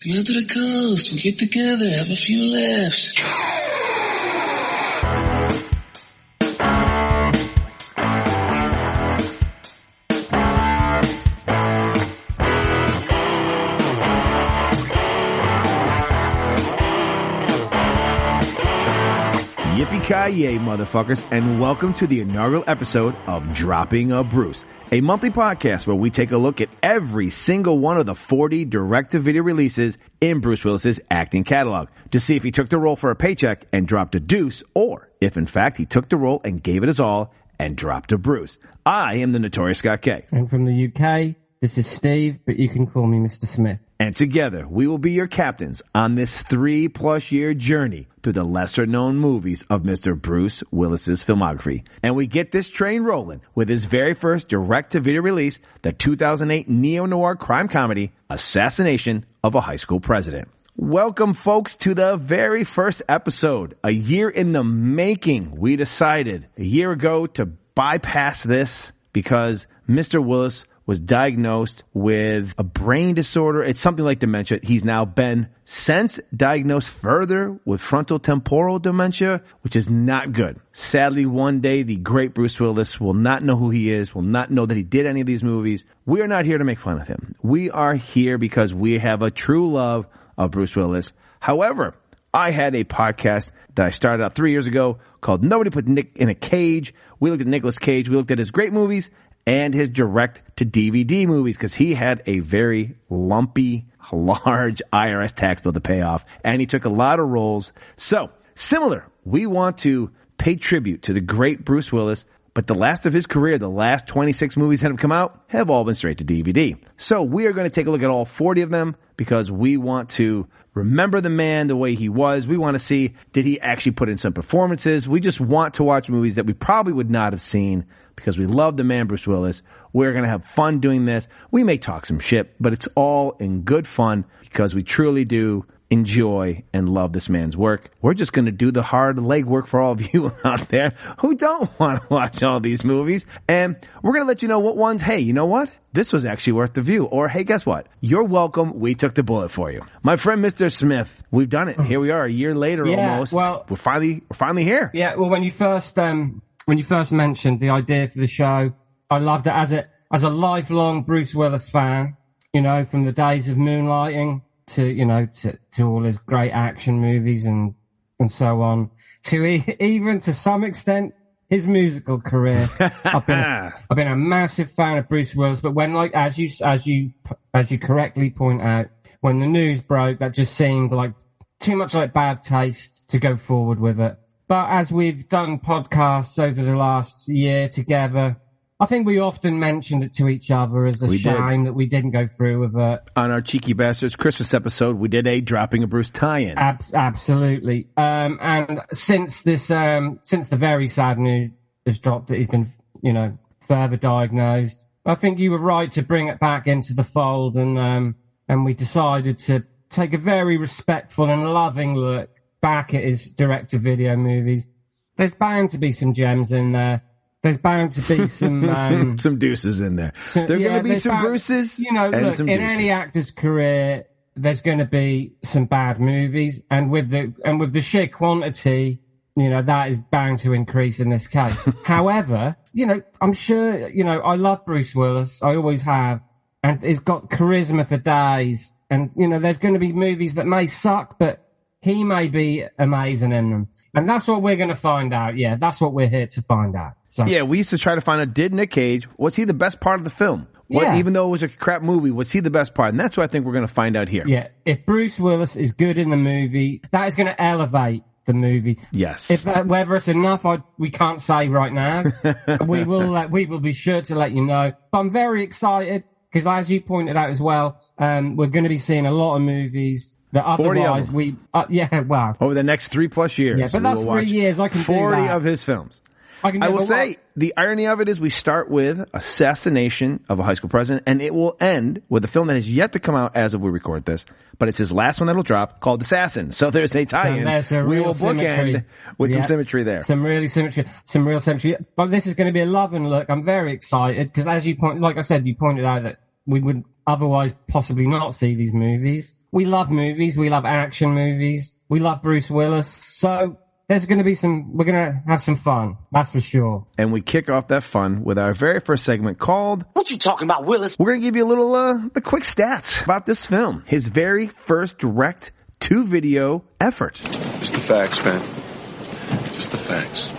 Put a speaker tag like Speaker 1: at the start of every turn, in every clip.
Speaker 1: Come out to the coast, we'll get together, have a few laughs.
Speaker 2: Yippee Ki-Yay Motherfuckers, and welcome to the inaugural episode of Dropping A Deuce, a monthly podcast where we take a look at every single one of the 40 direct-to-video releases in Bruce Willis's acting catalog to see if he took the role for a paycheck and dropped a deuce, or if in fact he took the role and gave it his all and dropped a Bruce. I am the notorious Scott K.
Speaker 3: And from the UK, this is Steve, but you can call me Mr. Smith.
Speaker 2: And together, we will be your captains on this 3+ year journey through the lesser-known movies of Mr. Bruce Willis's filmography. And we get this train rolling with his very first direct-to-video release, the 2008 neo-noir crime comedy, Assassination of a High School President. Welcome, folks, to the very first episode. A year in the making. We decided a year ago to bypass this because Mr. Willis was diagnosed with a brain disorder. It's something like dementia. He's now been since diagnosed further with frontotemporal dementia, which is not good. Sadly, one day the great Bruce Willis will not know who he is, will not know that he did any of these movies. We are not here to make fun of him. We are here because we have a true love of Bruce Willis. However, I had a podcast that I started out 3 years ago called Nobody Put Nick in a Cage. We looked at Nicolas Cage. We looked at his great movies and his direct-to-DVD movies, because he had a very lumpy, large IRS tax bill to pay off, and he took a lot of roles. So, similar, we want to pay tribute to the great Bruce Willis, but the last of his career, the last 26 movies that have come out, have all been straight to DVD. So we are going to take a look at all 40 of them, because we want to remember the man the way he was. We want to see, did he actually put in some performances? We just want to watch movies that we probably would not have seen because we love the man Bruce Willis. We're going to have fun doing this. We may talk some shit, but it's all in good fun because we truly do enjoy and love this man's work. We're just going to do the hard legwork for all of you out there who don't want to watch all these movies. And we're going to let you know what ones, hey, you know what? This was actually worth the view. Or, hey, guess what? You're welcome. We took the bullet for you. My friend, Mr. Smith, we've done it. Here we are a year later almost.
Speaker 3: Well,
Speaker 2: we're finally here.
Speaker 3: Yeah, well, when you first mentioned the idea for the show, I loved it as a lifelong Bruce Willis fan, you know, from the days of Moonlighting to all his great action movies and so on, to even to some extent his musical career. I've been a massive fan of Bruce Willis, but when, like, as you correctly point out, when the news broke, that just seemed like too much like bad taste to go forward with it. But as we've done podcasts over the last year together, I think we often mentioned it to each other as a shame that we didn't go through with it.
Speaker 2: On our Cheeky Bastards Christmas episode, we did a Dropping a Bruce tie-in.
Speaker 3: Absolutely. And since the very sad news has dropped that he's been, further diagnosed, I think you were right to bring it back into the fold, and we decided to take a very respectful and loving look back at his direct-to-video movies. There's bound to be some gems in there. There's bound to be some
Speaker 2: some deuces in there. There are going to be some Bruces, and
Speaker 3: look,
Speaker 2: some
Speaker 3: in
Speaker 2: deuces.
Speaker 3: any actor's career, there's going to be some bad movies, and with the sheer quantity, that is bound to increase in this case. However, I'm sure, I love Bruce Willis. I always have, and he's got charisma for days. And there's going to be movies that may suck, but he may be amazing in them. And that's what we're going to find out. Yeah, that's what we're here to find out. So.
Speaker 2: Yeah, we used to try to find out, did Nick Cage, was he the best part of the film?
Speaker 3: Yeah.
Speaker 2: Even though it was a crap movie, was he the best part? And that's what I think we're going to find out here.
Speaker 3: Yeah, if Bruce Willis is good in the movie, that is going to elevate the movie.
Speaker 2: Yes.
Speaker 3: If whether it's enough, we can't say right now. we will be sure to let you know. But I'm very excited because, as you pointed out as well, we're going to be seeing a lot of movies that otherwise
Speaker 2: over the next 3+ years.
Speaker 3: Yeah, but that's 3 years. I can
Speaker 2: 40
Speaker 3: do that.
Speaker 2: of his films.
Speaker 3: I
Speaker 2: will say, the irony of it is we start with Assassination of a High School President, and it will end with a film that has yet to come out as of we record this, but it's his last one that'll drop, called Assassin. So there's a tie-in.
Speaker 3: So
Speaker 2: we will bookend with some symmetry there.
Speaker 3: Some real symmetry. But this is going to be a love and look. I'm very excited, because as you like I said, you pointed out that otherwise possibly not see these movies. We love movies. We love action movies. We love Bruce Willis. So there's going to be we're going to have some fun. That's for sure.
Speaker 2: And we kick off that fun with our very first segment called
Speaker 4: What you talking about, Willis?
Speaker 2: We're going to give you a little, the quick stats about this film. His very first direct-to-video effort.
Speaker 5: Just the facts, man. Just the facts.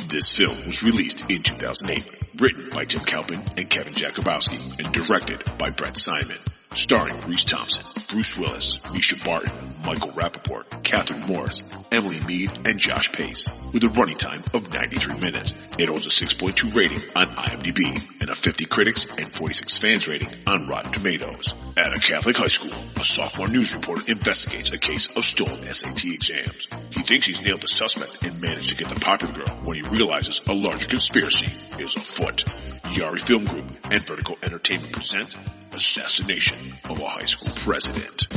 Speaker 6: This film was released in 2008, written by Tim Kalpin and Kevin Jakubowski, and directed by Brett Simon. Starring Reese Thompson, Bruce Willis, Misha Barton, Michael Rappaport, Catherine Morris, Emily Mead, and Josh Pace, with a running time of 93 minutes. It holds a 6.2 rating on IMDb and a 50 critics and 46 fans rating on Rotten Tomatoes. At a Catholic high school, a sophomore news reporter investigates a case of stolen SAT exams. He thinks he's nailed the suspect and managed to get the popular girl when he realizes a larger conspiracy is afoot. Yari Film Group and Vertical Entertainment present Assassination of a High School President.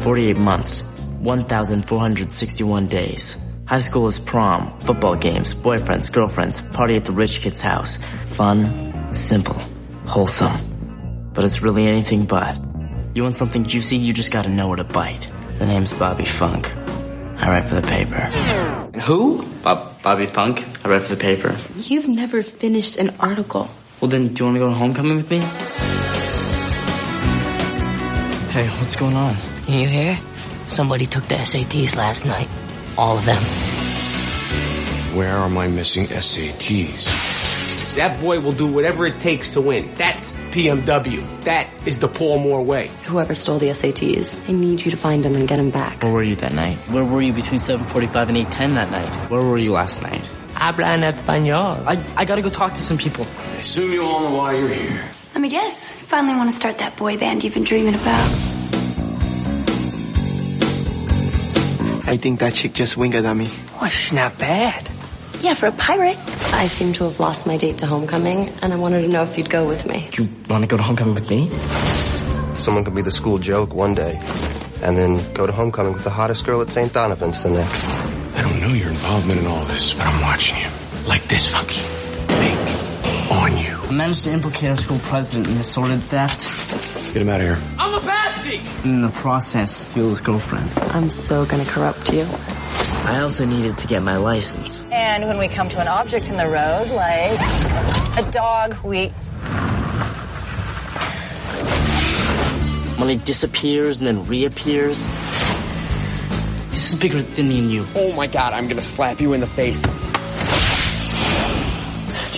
Speaker 7: 48 months, 1,461 days. High school is prom, football games, boyfriends, girlfriends, party at the rich kid's house. Fun, simple, wholesome. But it's really anything but. You want something juicy, you just gotta know where to bite. The name's Bobby Funk. I write for the paper.
Speaker 8: Who?
Speaker 7: Bobby Funk. I write for the paper.
Speaker 9: You've never finished an article.
Speaker 7: Well then, do you want to go to homecoming with me? Hey, what's going on?
Speaker 8: You hear? Somebody took the SATs last night. All of them.
Speaker 5: Where are my missing SATs?
Speaker 4: That boy will do whatever it takes to win. That's PMW. That is the Paul Moore way.
Speaker 9: Whoever stole the SATs, I need you to find him and get him back.
Speaker 7: Where were you that night? Where were you between 7:45 and 8:10 that night? Where were you last night?
Speaker 8: Habla en español.
Speaker 7: I gotta go talk to some people.
Speaker 5: I assume you all know why you're here.
Speaker 9: Let me guess. Finally want to start that boy band you've been dreaming about.
Speaker 4: I think that chick just winked at me.
Speaker 8: Oh, she's not bad.
Speaker 9: Yeah, for a pirate. I seem to have lost my date to homecoming, and I wanted to know if you'd go with me.
Speaker 7: You want to go to homecoming with me?
Speaker 10: Someone could be the school joke one day, and then go to homecoming with the hottest girl at St. Donovan's the next.
Speaker 5: I don't know your involvement in all this, but I'm watching you. Like this, Funky. Big. On you.
Speaker 7: I managed to implicate our school president in assorted theft.
Speaker 5: Get him out of here.
Speaker 4: I'm a patsy!
Speaker 7: And in the process, steal his girlfriend.
Speaker 9: I'm so gonna corrupt you.
Speaker 7: I also needed to get my license.
Speaker 11: And when we come to an object in the road, like a dog,
Speaker 7: When it disappears and then reappears. This is bigger than me and you.
Speaker 4: Oh my God, I'm gonna slap you in the face.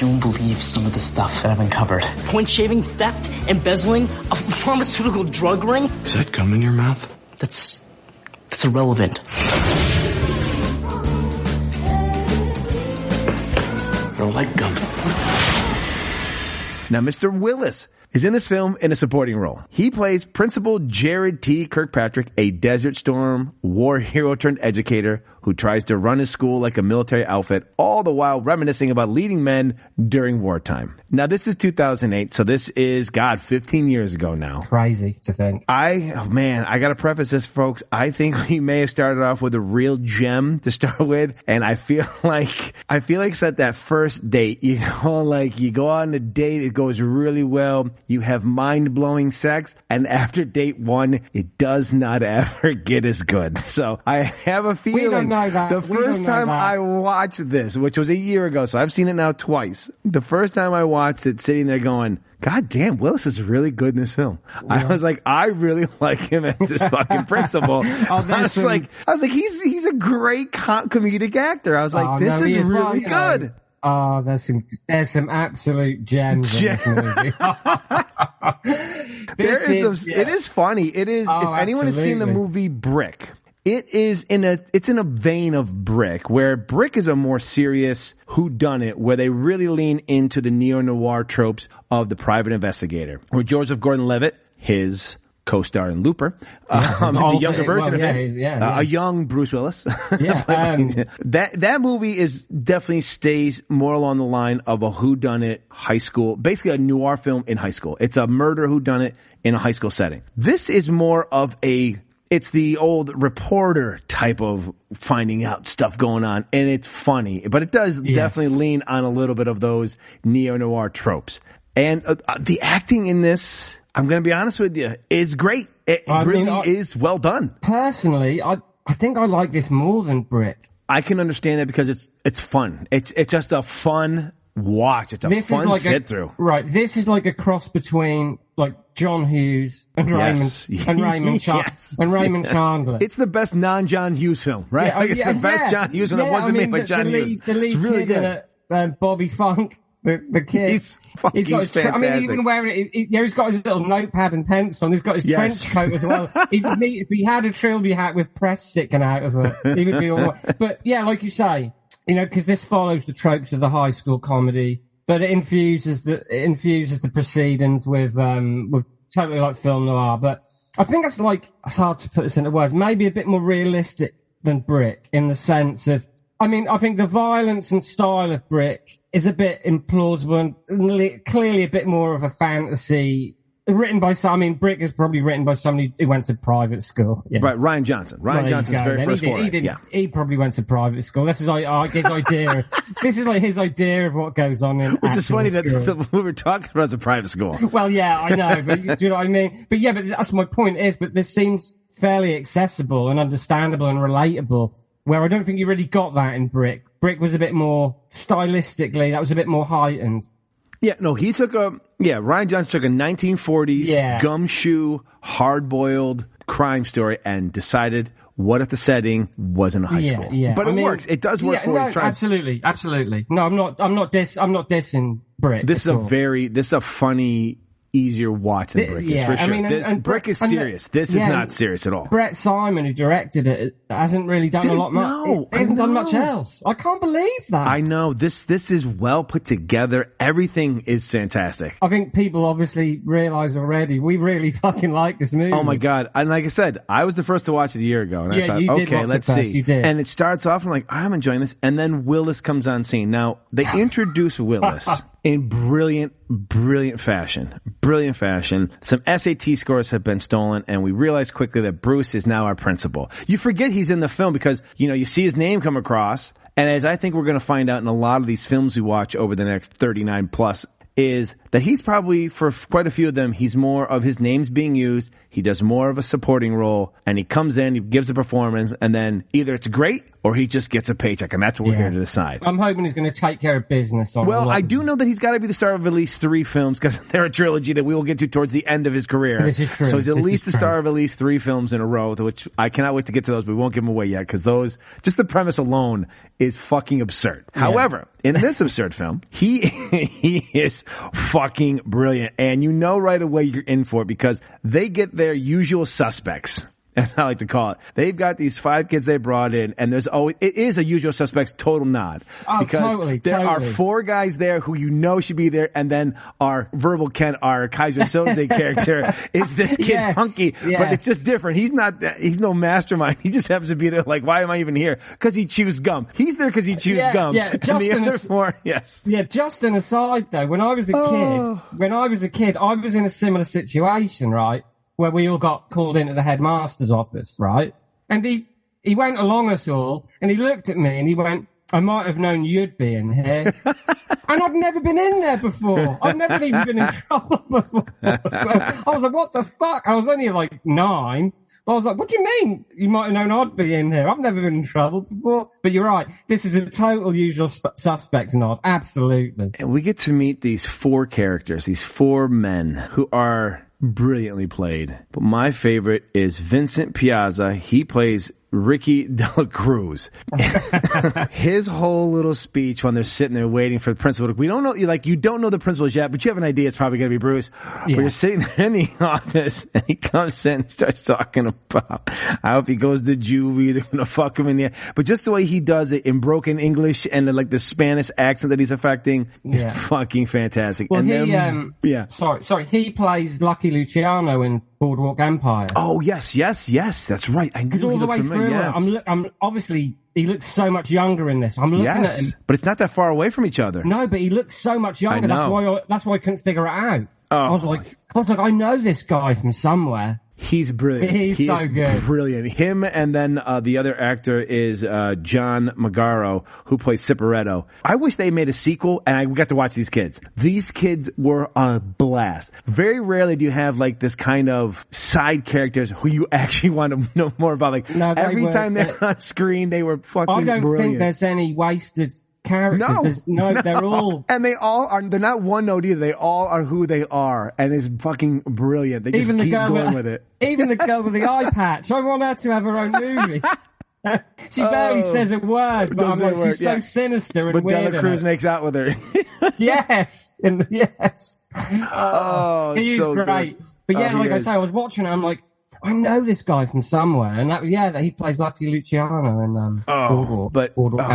Speaker 7: You won't believe some of the stuff that I've uncovered. Point shaving, theft, embezzling, a pharmaceutical drug ring.
Speaker 5: Is that gum in your mouth?
Speaker 7: That's irrelevant.
Speaker 5: I don't like gum.
Speaker 2: Now, Mr. Willis is in this film in a supporting role. He plays Principal Jared T. Kirkpatrick, a Desert Storm war hero turned educator who tries to run his school like a military outfit, all the while reminiscing about leading men during wartime. Now, this is 2008, so this is, 15 years ago now.
Speaker 3: Crazy to think.
Speaker 2: I gotta preface this, folks. I think we may have started off with a real gem to start with, and I feel like it's at that first date, you know, like you go on a date, it goes really well, you have mind-blowing sex, and after date one, it does not ever get as good. So I have a feeling the first time I watched this, which was a year ago, so I've seen it now twice. The first time I watched it, sitting there going, God damn, Willis is really good in this film. Yeah. I was like, I really like him as this fucking principal. I was like, he's a great comedic actor. I was like, this is really good.
Speaker 3: Oh, there's some absolute gems in this movie.
Speaker 2: It is funny. It is, if anyone has seen the movie Brick, it's in a vein of Brick, where Brick is a more serious whodunit, where they really lean into the neo-noir tropes of the private investigator. Where Joseph Gordon-Levitt, his co-star in Looper, the younger version of him, a young Bruce Willis. That movie definitely stays more along the line of a whodunit high school, basically a noir film in high school. It's a murder whodunit in a high school setting. This is more of a it's the old reporter type of finding out stuff going on, and it's funny. But it does definitely lean on a little bit of those neo-noir tropes. And the acting in this, I'm going to be honest with you, is great. It is well done.
Speaker 3: Personally, I think I like this more than Brick.
Speaker 2: I can understand that because it's fun. It's just a fun watch. It's a fun sit through.
Speaker 3: Right. This is like a cross between like John Hughes and Raymond Chandler.
Speaker 2: It's the best non-John Hughes film, right?
Speaker 3: Yeah,
Speaker 2: it's the best John Hughes film that wasn't made by John Hughes.
Speaker 3: The lead
Speaker 2: it's really
Speaker 3: kid
Speaker 2: good.
Speaker 3: Bobby Funk, the kid.
Speaker 2: He's fantastic.
Speaker 3: Even wearing it, he's got his little notepad and pencil, and he's got his trench coat as well. If he had a trilby hat with press sticking out of it, he would be all right. But yeah, like you say, because this follows the tropes of the high school comedy, but it infuses the proceedings with totally like film noir. But I think it's hard to put this into words. Maybe a bit more realistic than Brick in the sense of, I think the violence and style of Brick is a bit implausible and clearly a bit more of a fantasy. Brick is probably written by somebody who went to private school. Yeah.
Speaker 2: Right, Ryan Johnson. Johnson's very first foray.
Speaker 3: He probably went to private school. This is like his idea. This is like his idea of what goes on in.
Speaker 2: Which is funny that we were talking about a private school.
Speaker 3: Well, yeah, I know, but do you know what I mean? But yeah, but that's my point but this seems fairly accessible and understandable and relatable, where I don't think you really got that in Brick. Brick was a bit more stylistically, that was a bit more heightened.
Speaker 2: Yeah, no, Ryan Johnson took a 1940s gumshoe, hard-boiled crime story and decided what if the setting wasn't a high school. Yeah. But it works. It does work for what he's trying.
Speaker 3: Absolutely. No, I'm not dissing Brick.
Speaker 2: This is a funny, easier watch than Brick is, for sure. Brick is serious. This is not serious at all.
Speaker 3: Brett Simon, who directed it, hasn't really done a lot much. He hasn't done much else. I can't believe that.
Speaker 2: I know. This is well put together. Everything is fantastic.
Speaker 3: I think people obviously realize already, we really fucking like this movie.
Speaker 2: Oh my God. And like I said, I was the first to watch it a year ago. And I thought, okay, let's see.
Speaker 3: You did.
Speaker 2: And it starts off, I'm like, I'm enjoying this. And then Willis comes on scene. Now, they introduce Willis in brilliant fashion. Some SAT scores have been stolen, and we realize quickly that Bruce is now our principal. You forget he's in the film because, you see his name come across, and as I think we're going to find out in a lot of these films we watch over the next 39 plus, is that he's probably, for quite a few of them, he's more of his name's being used. He does more of a supporting role, and he comes in, he gives a performance, and then either it's great or he just gets a paycheck, and that's what we're here to decide.
Speaker 3: I'm hoping he's going to take care of business.
Speaker 2: Well, I do know that he's got to be the star of at least 3 films because they're a trilogy that we will get to towards the end of his career.
Speaker 3: This is true.
Speaker 2: So he's at least the star of at least 3 films in a row, which I cannot wait to get to those, but we won't give them away yet because those, just the premise alone is fucking absurd. Yeah. However, in this absurd film, he is fucking brilliant, and you know right away you're in for it because they get their usual suspects. As I like to call it. They've got these 5 kids they brought in, and it is a usual suspects total nod.
Speaker 3: Oh,
Speaker 2: because there are 4 guys there who should be there, and then our Verbal Ken, our Kaiser Soze character, is this kid Funky. Yes. But it's just different. He's no mastermind. He just happens to be there like, why am I even here? Because he chews gum. He's there because he chews gum.
Speaker 3: Yeah,
Speaker 2: and the other 4, yes.
Speaker 3: Yeah, just an aside though, when I was a kid, I was in a similar situation, right? Where we all got called into the headmaster's office, right? And he went along us all, and he looked at me, and he went, I might have known you'd be in here. And I'd never been in there before. I've never even been in trouble before. So I was like, what the fuck? I was only like 9. I was like, what do you mean? You might have known I'd be in here. I've never been in trouble before. But you're right. This is a total usual suspect nod. Absolutely.
Speaker 2: And we get to meet these 4 characters, these 4 men who are brilliantly played. But my favorite is Vincent Piazza. He plays Ricky De La Cruz. His whole little speech when they're sitting there waiting for the principal. We don't know, you don't know the principal yet, but you have an idea it's probably going to be Bruce. Yeah. We're sitting there in the office, and he comes in and starts talking about I hope he goes to juvie. They're going to fuck him in the But just the way he does it in broken English and the Spanish accent that he's affecting, fucking fantastic.
Speaker 3: Well,
Speaker 2: and then,
Speaker 3: Sorry, he plays Lucky Luciano in Boardwalk Empire.
Speaker 2: Oh, yes, that's right. I knew
Speaker 3: all the way through.
Speaker 2: Yes.
Speaker 3: I'm obviously he looks so much younger in this. I'm looking at him,
Speaker 2: but it's not that far away from each other.
Speaker 3: No, but he looks so much younger. That's why I couldn't figure it out. I was like, I know this guy from somewhere.
Speaker 2: He's brilliant.
Speaker 3: He's so good.
Speaker 2: Brilliant. Him and then the other actor is John Magaro, who plays Ciparetto. I wish they made a sequel, and I got to watch these kids. These kids were a blast. Very rarely do you have like this kind of side characters who you actually want to know more about. Like every time they're on screen, they were fucking brilliant.
Speaker 3: I don't think there's any wasted characters. No, they're all...
Speaker 2: And they all are, they're not one note either. They all are who they are, and it's fucking brilliant. They just keep going with it.
Speaker 3: Even the girl with the eye patch. I want her to have her own movie. She barely says a word, but I'm like, she's so sinister and
Speaker 2: but
Speaker 3: weird.
Speaker 2: But Dela Cruz makes out with her.
Speaker 3: Yes. Yes.
Speaker 2: He's
Speaker 3: so great. Good. But yeah, like I say, I was watching it, I'm like, I know this guy from somewhere, and that he plays Lucky Luciano in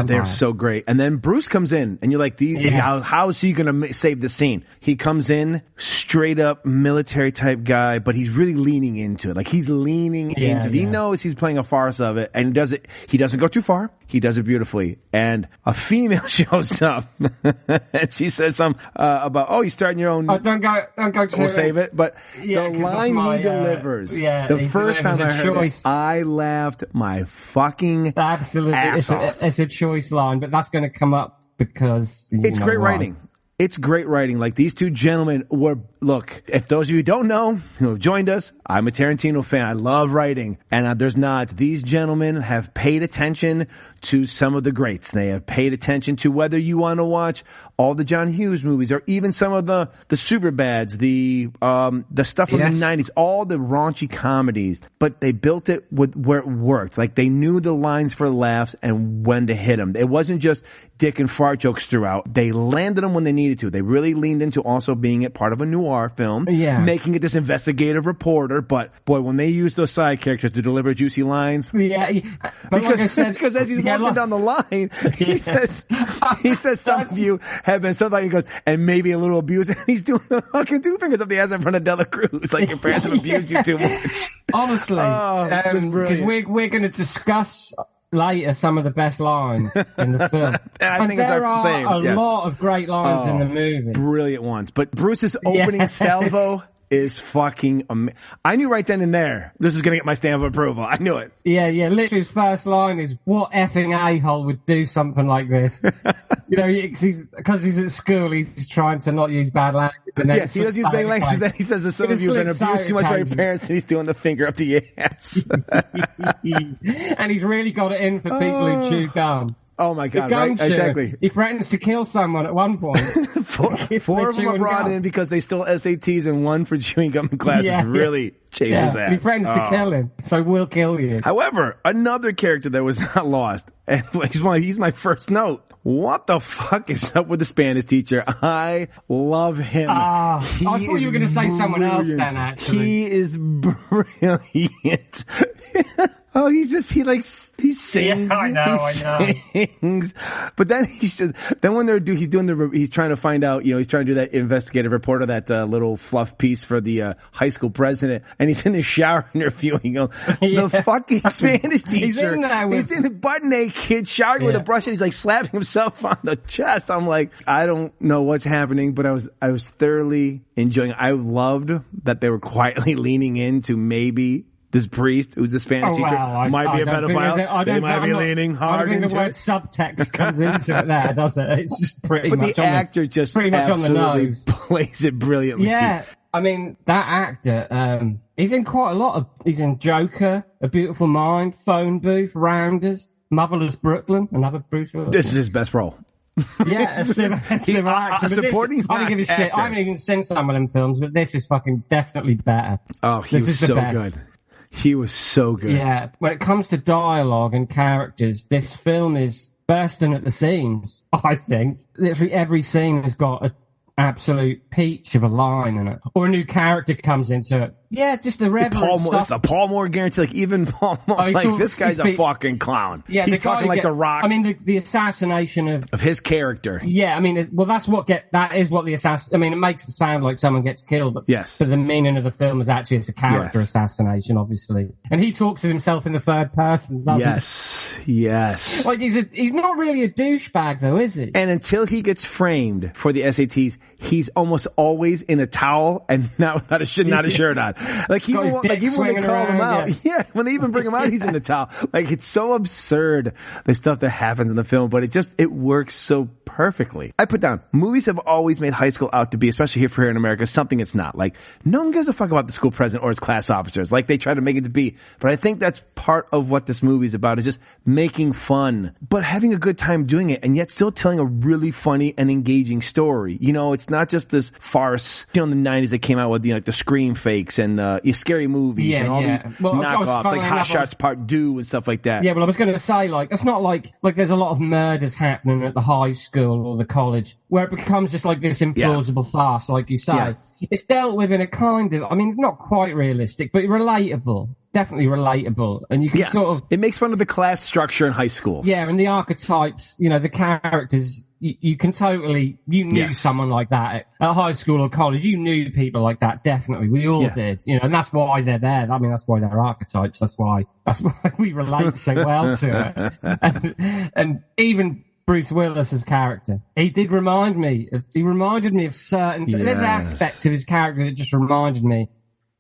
Speaker 2: they're so great. And then Bruce comes in, and you're like, how is he going to save the scene? He comes in, straight up military type guy, but he's really leaning into it. Like he's leaning into it. He knows he's playing a farce of it, and he doesn't go too far. He does it beautifully. And a female shows up, and she says something about, you're starting your own.
Speaker 3: Don't go.
Speaker 2: We'll save it. But the line he delivers. The first time I heard it, I laughed my fucking ass off.
Speaker 3: It's a choice line, but that's going to come up because
Speaker 2: it's great writing. It's great writing. Like these two gentlemen look, if those of you who don't know, who have joined us, I'm a Tarantino fan. I love writing. And there's nods. These gentlemen have paid attention to some of the greats. They have paid attention to whether you want to watch all the John Hughes movies or even some of the Superbads, the stuff from the 90s, all the raunchy comedies. But they built it where it worked. Like they knew the lines for laughs and when to hit them. It wasn't just dick and fart jokes throughout. They landed them when they needed to. They really leaned into also being it part of a noir film, making it this investigative reporter. But boy, when they use those side characters to deliver juicy lines, because as he's walking down the line, he says some of you have been somebody who goes, and maybe a little abuse, and he's doing the fucking two fingers up the ass in front of Dela Cruz, like your parents have abused you too much.
Speaker 3: Honestly, because we're going to discuss later some of the best lines in the film.
Speaker 2: I think there
Speaker 3: are a lot of great lines in the movie.
Speaker 2: Brilliant ones. But Bruce's opening salvo is fucking amazing. I knew right then and there this is going to get my stamp of approval. I knew it.
Speaker 3: Yeah. Literally his first line is, what effing a-hole would do something like this? Because he's at school, he's trying to not use bad language. And
Speaker 2: yes, he does use bad language. Then he says, some of you have been abused too much by your parents, and he's doing the finger up the ass.
Speaker 3: And he's really got it in for people who chew gum.
Speaker 2: Oh my God, right? Exactly.
Speaker 3: He threatens to kill someone at one point.
Speaker 2: Four of them are brought in because they stole SATs and one for chewing gum in class. Really changed his ass.
Speaker 3: He threatens to kill him, so we'll kill you.
Speaker 2: However, another character that was not lost, and he's my first note. What the fuck is up with the Spanish teacher? I love him.
Speaker 3: I thought you were going to say someone else then, actually.
Speaker 2: He is brilliant. He sings.
Speaker 3: Yeah, I know.
Speaker 2: Sings. But then he's trying to find out, he's trying to do that investigative reporter, that little fluff piece for the high school president, and he's in the shower interviewing him. The fucking Spanish teacher. He's in the butt naked, showering with a brush, and he's like slapping himself on the chest. I'm like, I don't know what's happening, but I was thoroughly enjoying it. I loved that they were quietly leaning into maybe this priest, who's the Spanish teacher, might be a pedophile. They might be leaning hard into it. I don't think the word
Speaker 3: subtext comes into it there, does it? It's just pretty much
Speaker 2: But the actor just absolutely plays it brilliantly.
Speaker 3: Yeah. I mean, that actor, he's in quite a lot of... He's in Joker, A Beautiful Mind, Phone Booth, Rounders, Motherless Brooklyn, another Bruce Willis.
Speaker 2: This is his best role.
Speaker 3: Yeah, supporting I don't give a shit. I haven't even seen some of them films, but this is fucking definitely better.
Speaker 2: Oh, he was so good. He was so good.
Speaker 3: Yeah, when it comes to dialogue and characters, this film is bursting at the seams, I think. Literally every scene has got an absolute peach of a line in it. Or a new character comes into it. Yeah, just the reverent stuff.
Speaker 2: It's the Paul Moore guarantee. Like, even Paul Moore, this guy's a fucking clown.
Speaker 3: Yeah,
Speaker 2: he's talking like The Rock.
Speaker 3: I mean, the assassination of
Speaker 2: his character.
Speaker 3: Yeah, I mean, that is what the assassin. I mean, it makes it sound like someone gets killed, but
Speaker 2: yes.
Speaker 3: So the meaning of the film is actually it's a character assassination, obviously. And he talks to himself in the third person, doesn't he?
Speaker 2: Yes.
Speaker 3: Like he's not really a douchebag, though, is he?
Speaker 2: And until he gets framed for the SATs, he's almost always in a towel and not a shirt on. Like even when they call him out, when they even bring him out, he's in a towel. Like it's so absurd, the stuff that happens in the film, but it works so perfectly. I put down, movies have always made high school out to be, especially here in America, something it's not. Like no one gives a fuck about the school president or its class officers. Like they try to make it to be. But I think that's part of what this movie is about, is just making fun, but having a good time doing it, and yet still telling a really funny and engaging story. You know, it's not just this farce. You know, in the 90s they came out with, you know, like the Scream fakes and scary movies and all these knockoffs, like Hot Shots Part 2 and stuff like that.
Speaker 3: Yeah, well, I was going to say, like, it's not like there's a lot of murders happening at the high school or the college where it becomes just like this implausible farce, like you say. Yeah. It's dealt with in a kind of, I mean, it's not quite realistic, but relatable. Definitely relatable. And you can sort of...
Speaker 2: It makes fun of the class structure in high school.
Speaker 3: Yeah, and the archetypes, you know, the characters, you can totally... You knew someone like that at high school or college. You knew people like that, definitely. We all did, you know, and that's why they're there. I mean, that's why they're archetypes. That's why we relate so well to it. And even... Bruce Willis's character. He reminded me of certain, there's aspects of his character that just reminded me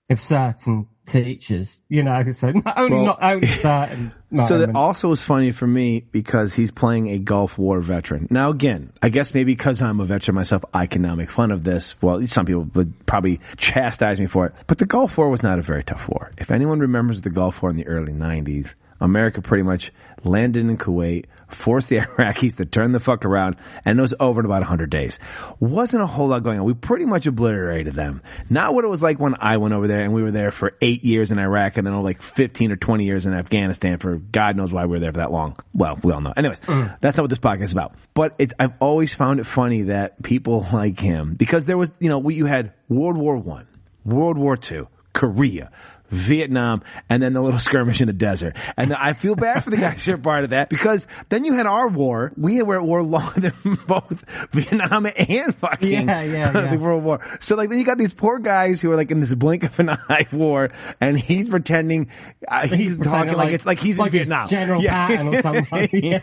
Speaker 3: of certain teachers, you know, so not only certain moments.
Speaker 2: So that also was funny for me because he's playing a Gulf War veteran. Now again, I guess maybe because I'm a veteran myself, I can now make fun of this. Well, some people would probably chastise me for it, but the Gulf War was not a very tough war. If anyone remembers the Gulf War in the early 90s, America pretty much landed in Kuwait, forced the Iraqis to turn the fuck around, and it was over in about 100 days. Wasn't a whole lot going on. We pretty much obliterated them. Not what it was like when I went over there and we were there for 8 years in Iraq and then like 15 or 20 years in Afghanistan for God knows why we were there for that long. Well, we all know. Anyways, that's not what this podcast is about. But I've always found it funny that people like him, because there was, you know, you had World War I, World War II, Korea, Vietnam, and then the little skirmish in the desert. And I feel bad for the guys who are part of that, because then you had our war. We were at war longer than both Vietnam and fucking the World War. So like then you got these poor guys who are like in this blink of an eye war, and he's pretending he's talking like it's like he's in Vietnam.
Speaker 3: General Patton or something.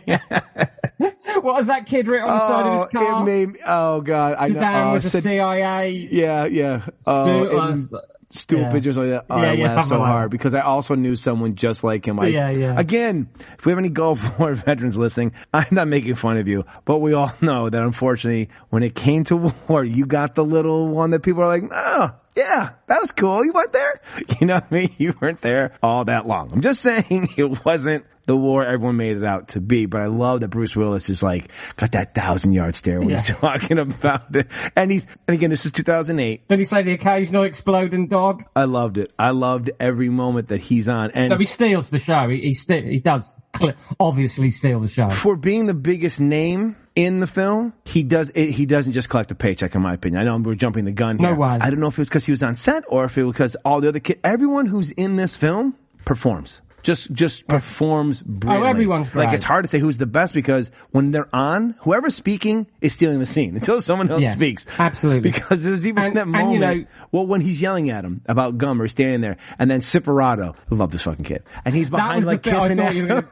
Speaker 3: What was that kid written on the side of his car?
Speaker 2: It made me, oh God, I know.
Speaker 3: Saddam was the CIA.
Speaker 2: Yeah. Stupid pictures like that. I laughed so hard because I also knew someone just like him. Again, if we have any Gulf War veterans listening, I'm not making fun of you, but we all know that unfortunately, when it came to war, you got the little one that people are like, oh, yeah, that was cool. You weren't there. You know what I mean? You weren't there all that long. I'm just saying it wasn't the war everyone made it out to be, but I love that Bruce Willis is like, got that 1,000-yard stare when he's talking about it. And again, this is 2008.
Speaker 3: Did he say the occasional exploding dog?
Speaker 2: I loved it. I loved every moment that he's on. And
Speaker 3: no, he steals the show. He does obviously steal the show.
Speaker 2: For being the biggest name in the film, he doesn't just collect a paycheck, in my opinion. I know we're jumping the gun here.
Speaker 3: No way.
Speaker 2: I don't know if it was because he was on set or if it was because all the other kids, everyone who's in this film performs. Just performs brilliantly.
Speaker 3: Oh, everyone's great.
Speaker 2: Like, it's hard to say who's the best because when they're on, whoever's speaking is stealing the scene until someone else speaks.
Speaker 3: Absolutely.
Speaker 2: Because there's even that moment, you know, well, when he's yelling at him about gum or standing there, and then Siperato, I love this fucking kid, and he's behind like kissing him.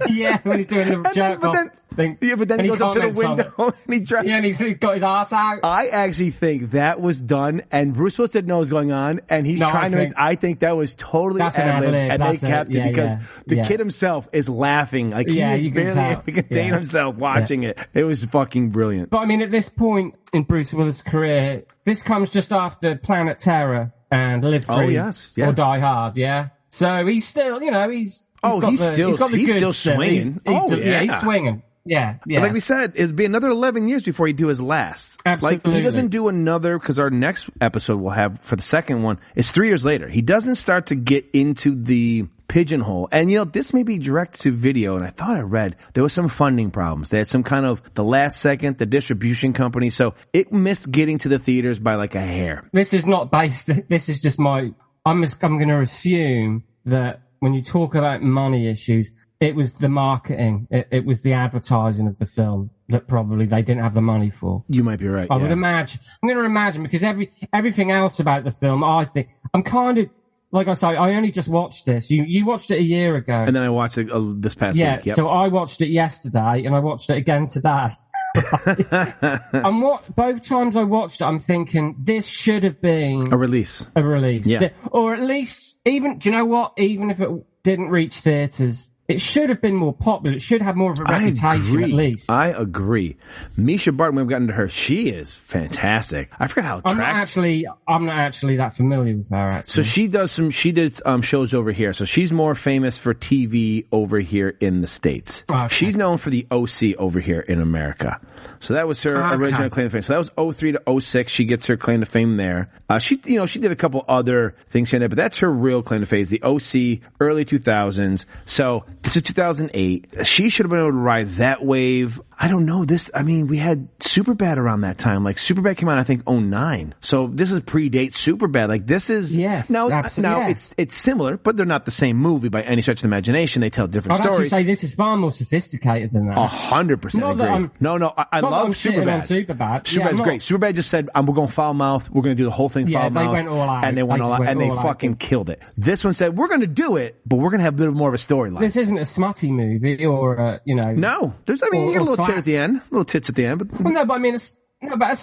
Speaker 3: Yeah, when he's doing the jerk off thing.
Speaker 2: Yeah, but then he goes up to the window and he drives.
Speaker 3: Yeah, and he's got his ass out.
Speaker 2: I actually think that was done, and Bruce Willis didn't know what was going on, and he's trying to. I think that was totally ad-libbed, and they kept it because the kid himself is laughing, like he is barely able to contain himself watching it. It was fucking brilliant.
Speaker 3: But I mean, at this point in Bruce Willis' career, this comes just after Planet Terror and Live Free or Die Hard. Yeah, so he's still, you know, he's still
Speaker 2: swinging.
Speaker 3: He's swinging. Yeah.
Speaker 2: But like we said, it'd be another 11 years before he'd do his last.
Speaker 3: Absolutely.
Speaker 2: Like, he doesn't do another, because our next episode we'll have for the second one is 3 years later. He doesn't start to get into the pigeonhole. And, you know, this may be direct to video, and I thought I read there was some funding problems. They had some kind of the last second, the distribution company, so it missed getting to the theaters by like a hair.
Speaker 3: This is not based, this is just I'm going to assume that when you talk about money issues, it was the marketing, it was the advertising of the film that probably they didn't have the money for.
Speaker 2: You might be right.
Speaker 3: I would imagine. I'm going to imagine, because everything else about the film, I think, I'm kind of, like I say, I only just watched this. You watched it a year ago.
Speaker 2: And then I watched it this past week.
Speaker 3: Yeah, so I watched it yesterday, and I watched it again today. And both times I watched it, I'm thinking this should have been
Speaker 2: a release.
Speaker 3: Yeah. Or at least, even, do you know what? Even if it didn't reach theaters, it should have been more popular. It should have more of a reputation, at least.
Speaker 2: I agree. Misha Barton, we've gotten to her. She is fantastic. I forgot how
Speaker 3: I'm not actually that familiar with her, actually.
Speaker 2: So she did shows over here. So she's more famous for TV over here in the States. Okay. She's known for the OC over here in America. So that was her original claim to fame. So that was 03 to 06. She gets her claim to fame there. She did a couple other things here and there, but that's her real claim to fame. The OC, early 2000s. So this is 2008. She should have been able to ride that wave. I don't know this. I mean, we had Superbad around that time. Like Superbad came out, I think, 09. So this is predate Superbad. Like this is, it's similar, but they're not the same movie by any stretch of the imagination. They tell different stories.
Speaker 3: I'd actually say this is far more sophisticated than that.
Speaker 2: 100% agree. I love Superbad. Superbad's great. Superbad just said, we're going foul mouth. We're going to do the whole thing foul mouth.
Speaker 3: They went all out.
Speaker 2: And they went all out. And they fucking killed it. This one said, we're going to do it, but we're going to have a little more of a storyline.
Speaker 3: This isn't a smutty movie or,
Speaker 2: No. There's, you get a little tit at the end. Little tits at the end. But,
Speaker 3: well, no, but I mean, it's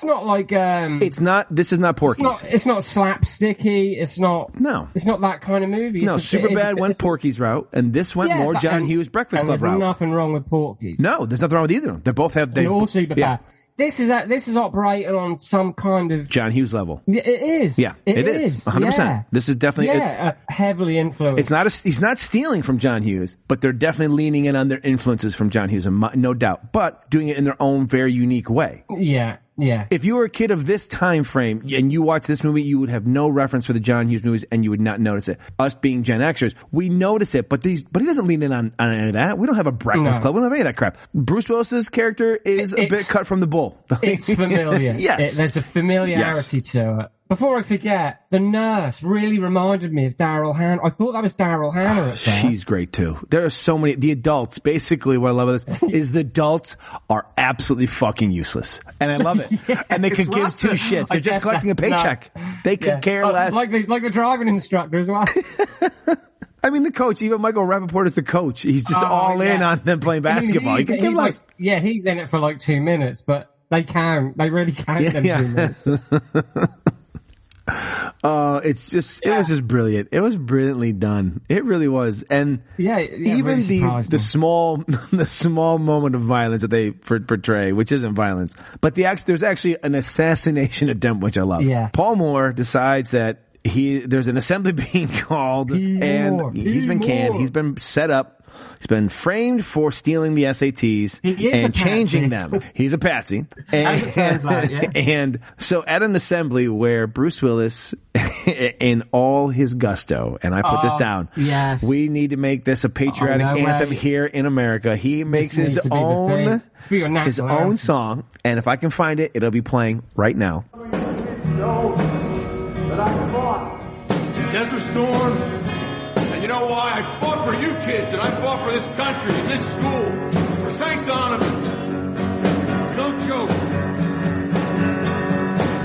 Speaker 3: not like,
Speaker 2: this is not Porky's.
Speaker 3: It's not slapsticky. It's not that kind of movie.
Speaker 2: No, Superbad went Porky's route, and this went more John Hughes Breakfast Club route.
Speaker 3: There's nothing wrong with Porky's.
Speaker 2: No, there's nothing wrong with either of them. They both have,
Speaker 3: all Superbad. Yeah. This is operating on some kind of
Speaker 2: John Hughes level.
Speaker 3: It is.
Speaker 2: Yeah, it is. 100%.
Speaker 3: Yeah.
Speaker 2: This is definitely
Speaker 3: heavily influenced.
Speaker 2: He's not stealing from John Hughes, but they're definitely leaning in on their influences from John Hughes, no doubt. But doing it in their own very unique way.
Speaker 3: Yeah. Yeah.
Speaker 2: If you were a kid of this time frame and you watch this movie, you would have no reference for the John Hughes movies and you would not notice it. Us being Gen Xers, we notice it, but he doesn't lean in on any of that. We don't have a Breakfast Club. We don't have any of that crap. Bruce Willis's character is a bit cut from the bull.
Speaker 3: It's familiar.
Speaker 2: Yes.
Speaker 3: There's a familiarity to it. Before I forget, the nurse really reminded me of Daryl Hannah. I thought that was Daryl Hannah at first.
Speaker 2: She's great too. There are so many. The adults, basically what I love of this is the adults are absolutely fucking useless. And I love it. And they could give two shits. They're just collecting a paycheck. They could care less.
Speaker 3: Like the driving instructor as well.
Speaker 2: I mean, the coach, even Michael Rappaport is the coach. He's just all in on them playing basketball. He can give less.
Speaker 3: He's in it for like 2 minutes, but they count. They really count them 2 minutes.
Speaker 2: It was just brilliant. It was brilliantly done. It really was. And even really the small moment of violence that they portray, which isn't violence, but there's actually an assassination attempt, which I love.
Speaker 3: Yeah.
Speaker 2: Paul Moore decides that there's an assembly being called and he's been canned. He's been set up. He's been framed for stealing the SATs and changing them. He's a patsy.
Speaker 3: As it turns out, yeah.
Speaker 2: And so at an assembly where Bruce Willis, in all his gusto, and I put this down, we need to make this a patriotic anthem here in America. He makes his own song, and if I can find it, it'll be playing right now.
Speaker 12: Know that I fought Desert Storm. You know why? I fought for you kids, and I fought for this country, and this school, for St. Donovan's. No joke.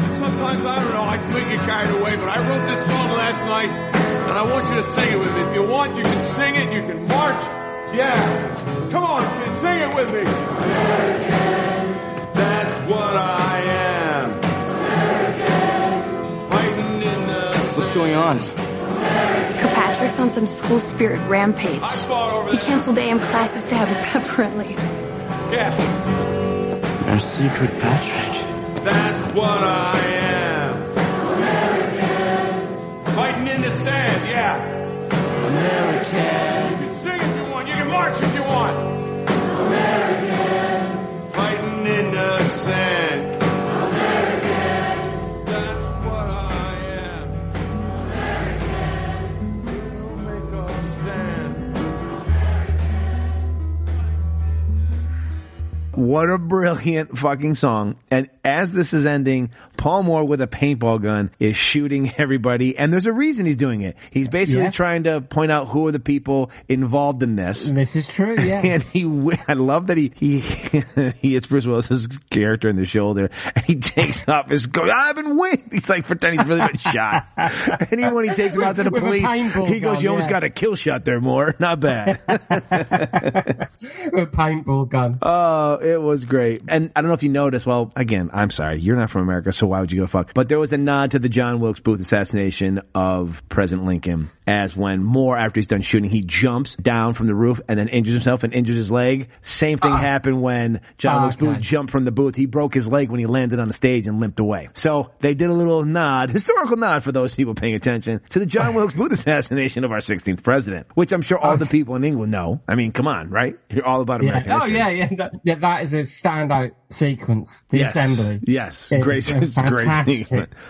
Speaker 12: And sometimes, I don't know, I completely get carried away, but I wrote this song last night, and I want you to sing it with me. If you want, you can sing it, you can march. Yeah. Come on, kids, sing it with me. American. That's what I am. American. Fighting in the...
Speaker 10: What's going on?
Speaker 13: Kirkpatrick's on some school spirit rampage. He canceled AM classes to have a pep rally.
Speaker 12: Yeah.
Speaker 10: Merci, Kirkpatrick.
Speaker 12: That's what I am. American. Fighting in the sand, yeah.
Speaker 10: American.
Speaker 12: You can sing if you want. You can march if you want.
Speaker 13: American.
Speaker 12: Fighting in the sand.
Speaker 2: What a brilliant fucking song. And as this is ending, Paul Moore with a paintball gun is shooting everybody, and there's a reason he's doing it. He's basically trying to point out who are the people involved in this.
Speaker 3: This is true, yeah.
Speaker 2: And I love that he hits Bruce Willis's character in the shoulder, and he takes off his gun. I've been winged. He's like pretending he's really been shot. And even when he takes him out to the police, he goes, "You almost got a kill shot there, Moore. Not bad."
Speaker 3: With a paintball gun.
Speaker 2: Oh, it was great. And I don't know if you noticed, well, again, I'm sorry, you're not from America, so why would you go fuck? But there was a nod to the John Wilkes Booth assassination of President Lincoln, as when Moore, after he's done shooting, he jumps down from the roof and then injures himself and injures his leg. Same thing happened when John Wilkes Booth jumped from the booth. He broke his leg when he landed on the stage and limped away. So they did a little nod, historical nod for those people paying attention, to the John Wilkes Booth assassination of our 16th president, which I'm sure all the people in England know. I mean, come on, right? You're all about American history.
Speaker 3: That is a standout sequence. The assembly.
Speaker 2: Yes. Great sequence.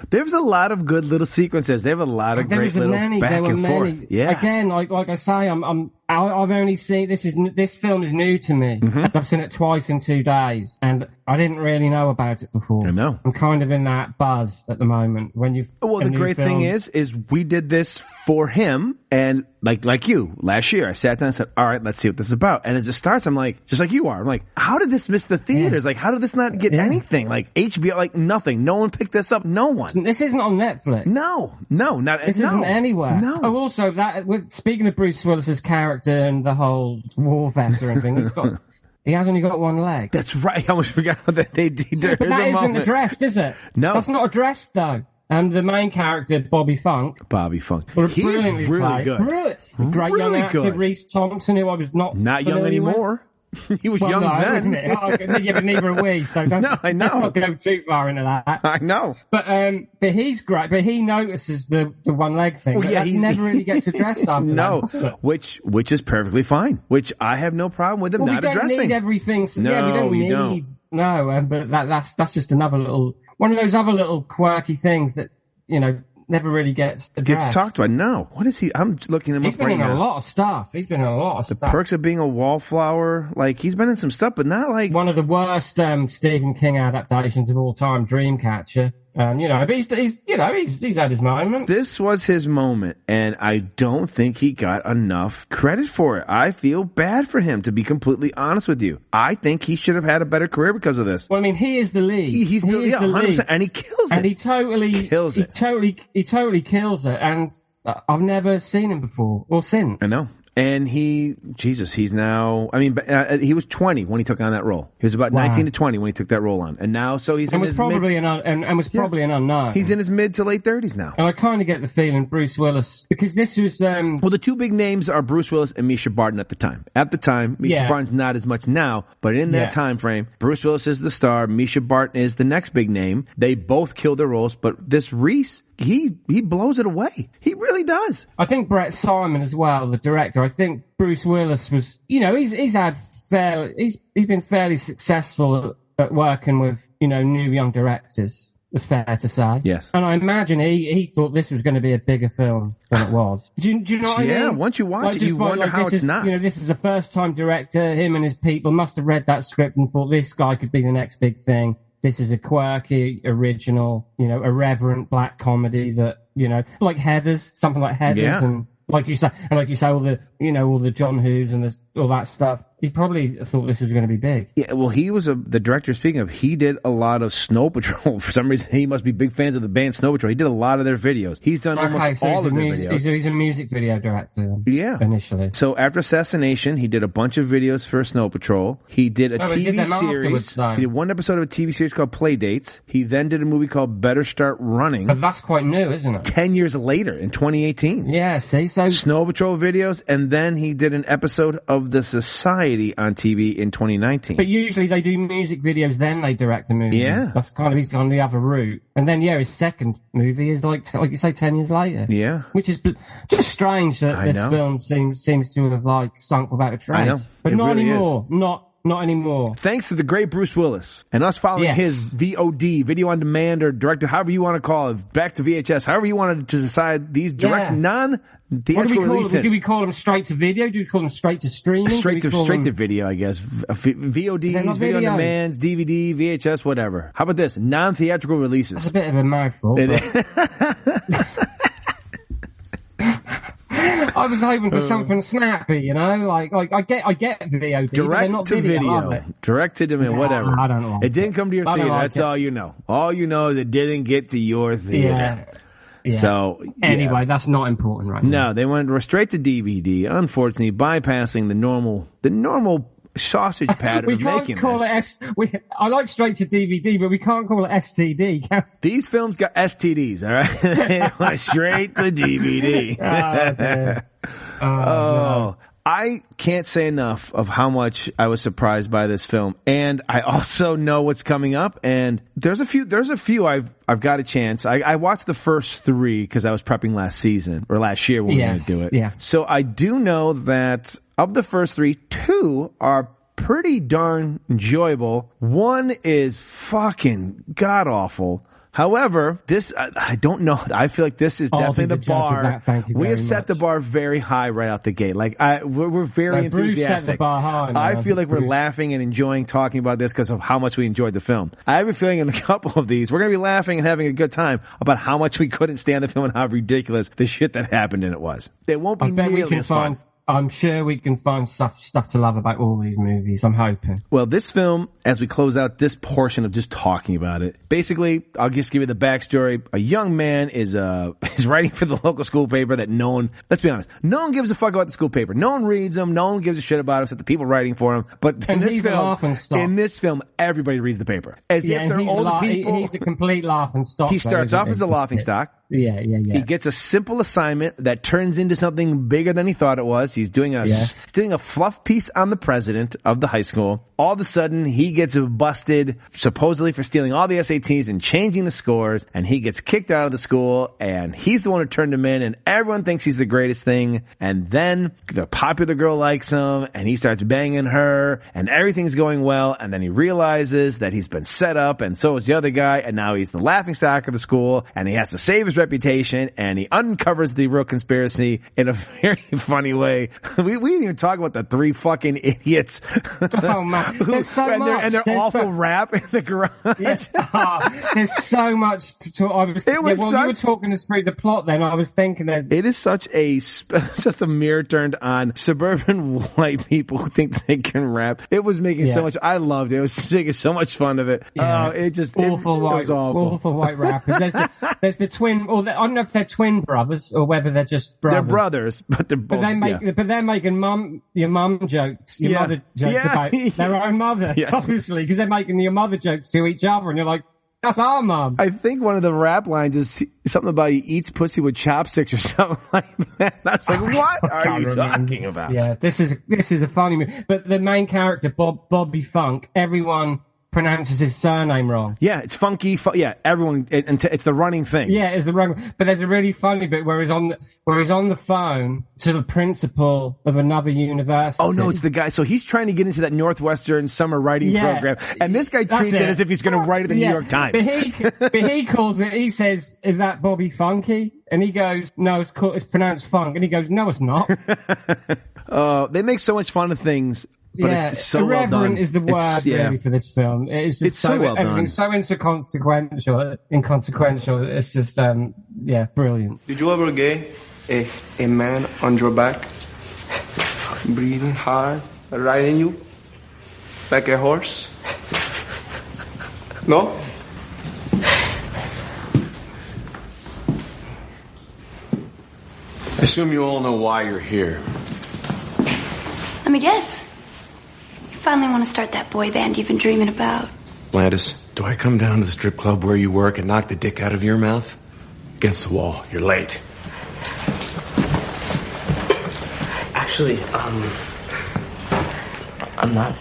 Speaker 2: There's a lot of good little sequences. They have a lot of great little back and forth. Yeah.
Speaker 3: Again, like I say, I've only seen this film is new to me.
Speaker 2: Mm-hmm.
Speaker 3: I've seen it twice in 2 days, and I didn't really know about it before.
Speaker 2: I know.
Speaker 3: I'm kind of in that buzz at the moment.
Speaker 2: The great thing is we did this for him, and like you last year, I sat down and said, "All right, let's see what this is about." And as it starts, I'm like, just like you are, I'm like, how did this miss the theaters? Like, how did this not get anything? Like HBO, like nothing. No one picked this up. No one.
Speaker 3: This isn't on Netflix.
Speaker 2: No,
Speaker 3: this isn't anywhere.
Speaker 2: No.
Speaker 3: Oh, also speaking of Bruce Willis's character and the whole war veteran thing, he has only got one leg.
Speaker 2: That's right. I almost forgot that they did.
Speaker 3: But that isn't addressed, is it?
Speaker 2: No.
Speaker 3: That's not addressed, though. And the main character, Bobby Funk.
Speaker 2: He's really good.
Speaker 3: Great young actor, Reese Thompson, who I was not
Speaker 2: young anymore. He was young then.
Speaker 3: Yeah, but neither are we, so don't not go too far into that.
Speaker 2: I know.
Speaker 3: But he's great, but he notices the one leg thing. Well, he never really gets addressed after that.
Speaker 2: Which is perfectly fine. Which I have no problem with him not addressing.
Speaker 3: We don't need everything. We don't need. No, but that's just another one of those other little quirky things that, never really gets addressed.
Speaker 2: Gets talked about. No. What is he? I'm looking him up right now.
Speaker 3: He's been in a lot of stuff.
Speaker 2: The Perks of Being a Wallflower. Like, he's been in some stuff, but not like...
Speaker 3: One of the worst Stephen King adaptations of all time, Dreamcatcher. But he's had his moment.
Speaker 2: This was his moment, and I don't think he got enough credit for it. I feel bad for him, to be completely honest with you. I think he should have had a better career because of this.
Speaker 3: Well, I mean, he is the lead.
Speaker 2: He's the lead, 100%, and he kills it.
Speaker 3: And he totally kills it. He totally kills it, and I've never seen him before or since.
Speaker 2: I know. And he's now, he was 20 when he took on that role. He was about 19 to 20 when he took that role on. And now, so he's
Speaker 3: probably an unknown.
Speaker 2: He's in his mid to late 30s now.
Speaker 3: And I kind of get the feeling Bruce Willis, because this was,
Speaker 2: well, the two big names are Bruce Willis and Misha Barton at the time. At the time, Misha Barton's not as much now, but in that time frame, Bruce Willis is the star, Misha Barton is the next big name. They both killed their roles, but this Reese, he blows it away. He really does.
Speaker 3: I think Brett Simon as well, the director. I think Bruce Willis was, he's been fairly successful at working with, new young directors. It's fair to say.
Speaker 2: Yes.
Speaker 3: And I imagine he thought this was going to be a bigger film than it was. Do you know what I mean?
Speaker 2: Yeah, once you watch it, you wonder how it's not.
Speaker 3: This is a first-time director. Him and his people must have read that script and thought this guy could be the next big thing. This is a quirky, original, irreverent black comedy that, like Heathers, something like Heathers, and like you say, all the John Who's and all that stuff. He probably thought this was going to be big.
Speaker 2: Yeah, well, he was the director, speaking of, he did a lot of Snow Patrol. For some reason, he must be big fans of the band Snow Patrol. He did a lot of their videos. He's done almost all of their videos.
Speaker 3: He's a music video director.
Speaker 2: Yeah.
Speaker 3: Initially.
Speaker 2: So after Assassination, he did a bunch of videos for Snow Patrol. He did a TV series. He did one episode of a TV series called Playdates. He then did a movie called Better Start Running.
Speaker 3: But that's quite new, isn't it?
Speaker 2: 10 years later, in 2018.
Speaker 3: Yeah, see? So
Speaker 2: Snow Patrol videos, and then he did an episode of The Society on TV in 2019.
Speaker 3: But usually they do music videos, then they direct the movie.
Speaker 2: Yeah.
Speaker 3: That's he's on the other route. And then, his second movie is like you say, 10 years later.
Speaker 2: Yeah.
Speaker 3: Which is just strange that this film seems to have sunk without a trace.
Speaker 2: I know.
Speaker 3: But not anymore. Not anymore.
Speaker 2: Thanks to the great Bruce Willis and us following his VOD, video on demand, or director, however you want to call it, back to VHS, however you wanted to decide these direct non-theatrical releases.
Speaker 3: Do we call them straight to video? Do we call them straight to streaming?
Speaker 2: Straight to video, I guess. VODs, video on demands, DVD, VHS, whatever. How about this? Non-theatrical releases.
Speaker 3: That's a bit of a mouthful. I was hoping for something snappy, you know, like I get VOD,
Speaker 2: direct
Speaker 3: not
Speaker 2: to video, direct to demand, whatever.
Speaker 3: I don't know.
Speaker 2: It didn't come to your theater. That's all you know. All you know is it didn't get to your theater.
Speaker 3: Yeah.
Speaker 2: So
Speaker 3: anyway, that's not important right now.
Speaker 2: No, they went straight to DVD. Unfortunately, bypassing the normal sausage pattern of making this.
Speaker 3: I like straight to DVD, but we can't call it STD.
Speaker 2: These films got STDs, all right? They went straight to DVD.
Speaker 3: No.
Speaker 2: I can't say enough of how much I was surprised by this film, and I also know what's coming up. And there's a few I've got a chance. I watched the first 3 because I was prepping last year when we were going to do it.
Speaker 3: Yeah.
Speaker 2: So I do know that of the first 3, 2 are pretty darn enjoyable. 1 is fucking god awful. However, this, I don't know. I feel like this is definitely the bar. We have set the bar very high right out the gate. Like, we're very enthusiastic.
Speaker 3: Set the bar high,
Speaker 2: I feel like we're laughing and enjoying talking about this because of how much we enjoyed the film. I have a feeling in a couple of these, we're going to be laughing and having a good time about how much we couldn't stand the film and how ridiculous the shit that happened in it was. It won't be nearly as fun.
Speaker 3: I'm sure we can find stuff to love about all these movies. I'm hoping.
Speaker 2: Well, this film, as we close out this portion of just talking about it, basically, I'll just give you the backstory. A young man is writing for the local school paper that let's be honest, no one gives a fuck about the school paper. No one reads them. No one gives a shit about them except the people writing for them. But in this film, everybody reads the paper. As if they're older people.
Speaker 3: He's a complete laughing stock.
Speaker 2: He starts off as a laughing stock.
Speaker 3: Yeah.
Speaker 2: He gets a simple assignment that turns into something bigger than he thought it was. He's doing a fluff piece on the president of the high school. All of a sudden, he gets busted, supposedly for stealing all the SATs and changing the scores, and he gets kicked out of the school, and he's the one who turned him in, and everyone thinks he's the greatest thing. And then the popular girl likes him, and he starts banging her, and everything's going well, and then he realizes that he's been set up, and so is the other guy, and now he's the laughingstock of the school, and he has to save his reputation, and he uncovers the real conspiracy in a very funny way. We didn't even talk about the 3 fucking idiots.
Speaker 3: Oh man, there's so much.
Speaker 2: And they're awful rap in the garage.
Speaker 3: There's so much to talk. You were talking us through the plot then, I was thinking that
Speaker 2: it is just a mirror turned on suburban white people who think they can rap. It was making so much, I loved it. It was making so much fun of it.
Speaker 3: Yeah.
Speaker 2: It
Speaker 3: was awful white rappers. There's the twin, I don't know if they're twin brothers or whether they're just brothers.
Speaker 2: They're brothers, but they're both.
Speaker 3: But they're making your mum jokes, mother jokes about their own mother, obviously, because they're making your mother jokes to each other, and you're like, that's our mum.
Speaker 2: I think one of the rap lines is something about he eats pussy with chopsticks or something like that. That's like, what are you talking about?
Speaker 3: Yeah, this is a funny movie. But the main character, Bobby Funk, everyone pronounces his surname wrong.
Speaker 2: Yeah, it's funky. Everyone, it's the running thing.
Speaker 3: Yeah, it's the running. But there's a really funny bit where he's on the phone to the principal of another university.
Speaker 2: Oh no, it's the guy. So he's trying to get into that Northwestern summer writing program, and this guy treats it as if he's going to write at the New York Times.
Speaker 3: But he calls it. He says, "Is that Bobby Funky?" And he goes, "No, it's pronounced funk." And he goes, "No, it's not."
Speaker 2: They make so much fun of things. But it's so
Speaker 3: irreverent
Speaker 2: well done.
Speaker 3: Is the word really for this film. It's just
Speaker 2: so well done.
Speaker 3: Everything's so inconsequential. It's just, brilliant.
Speaker 14: Did you ever get a man on your back, breathing hard, riding you like a horse? No?
Speaker 5: I assume you all know why you're here.
Speaker 13: Let me guess. You finally want to start that boy band you've been dreaming about.
Speaker 5: Landis, do I come down to the strip club where you work and knock the dick out of your mouth? Against the wall. You're late.
Speaker 7: Actually, I'm not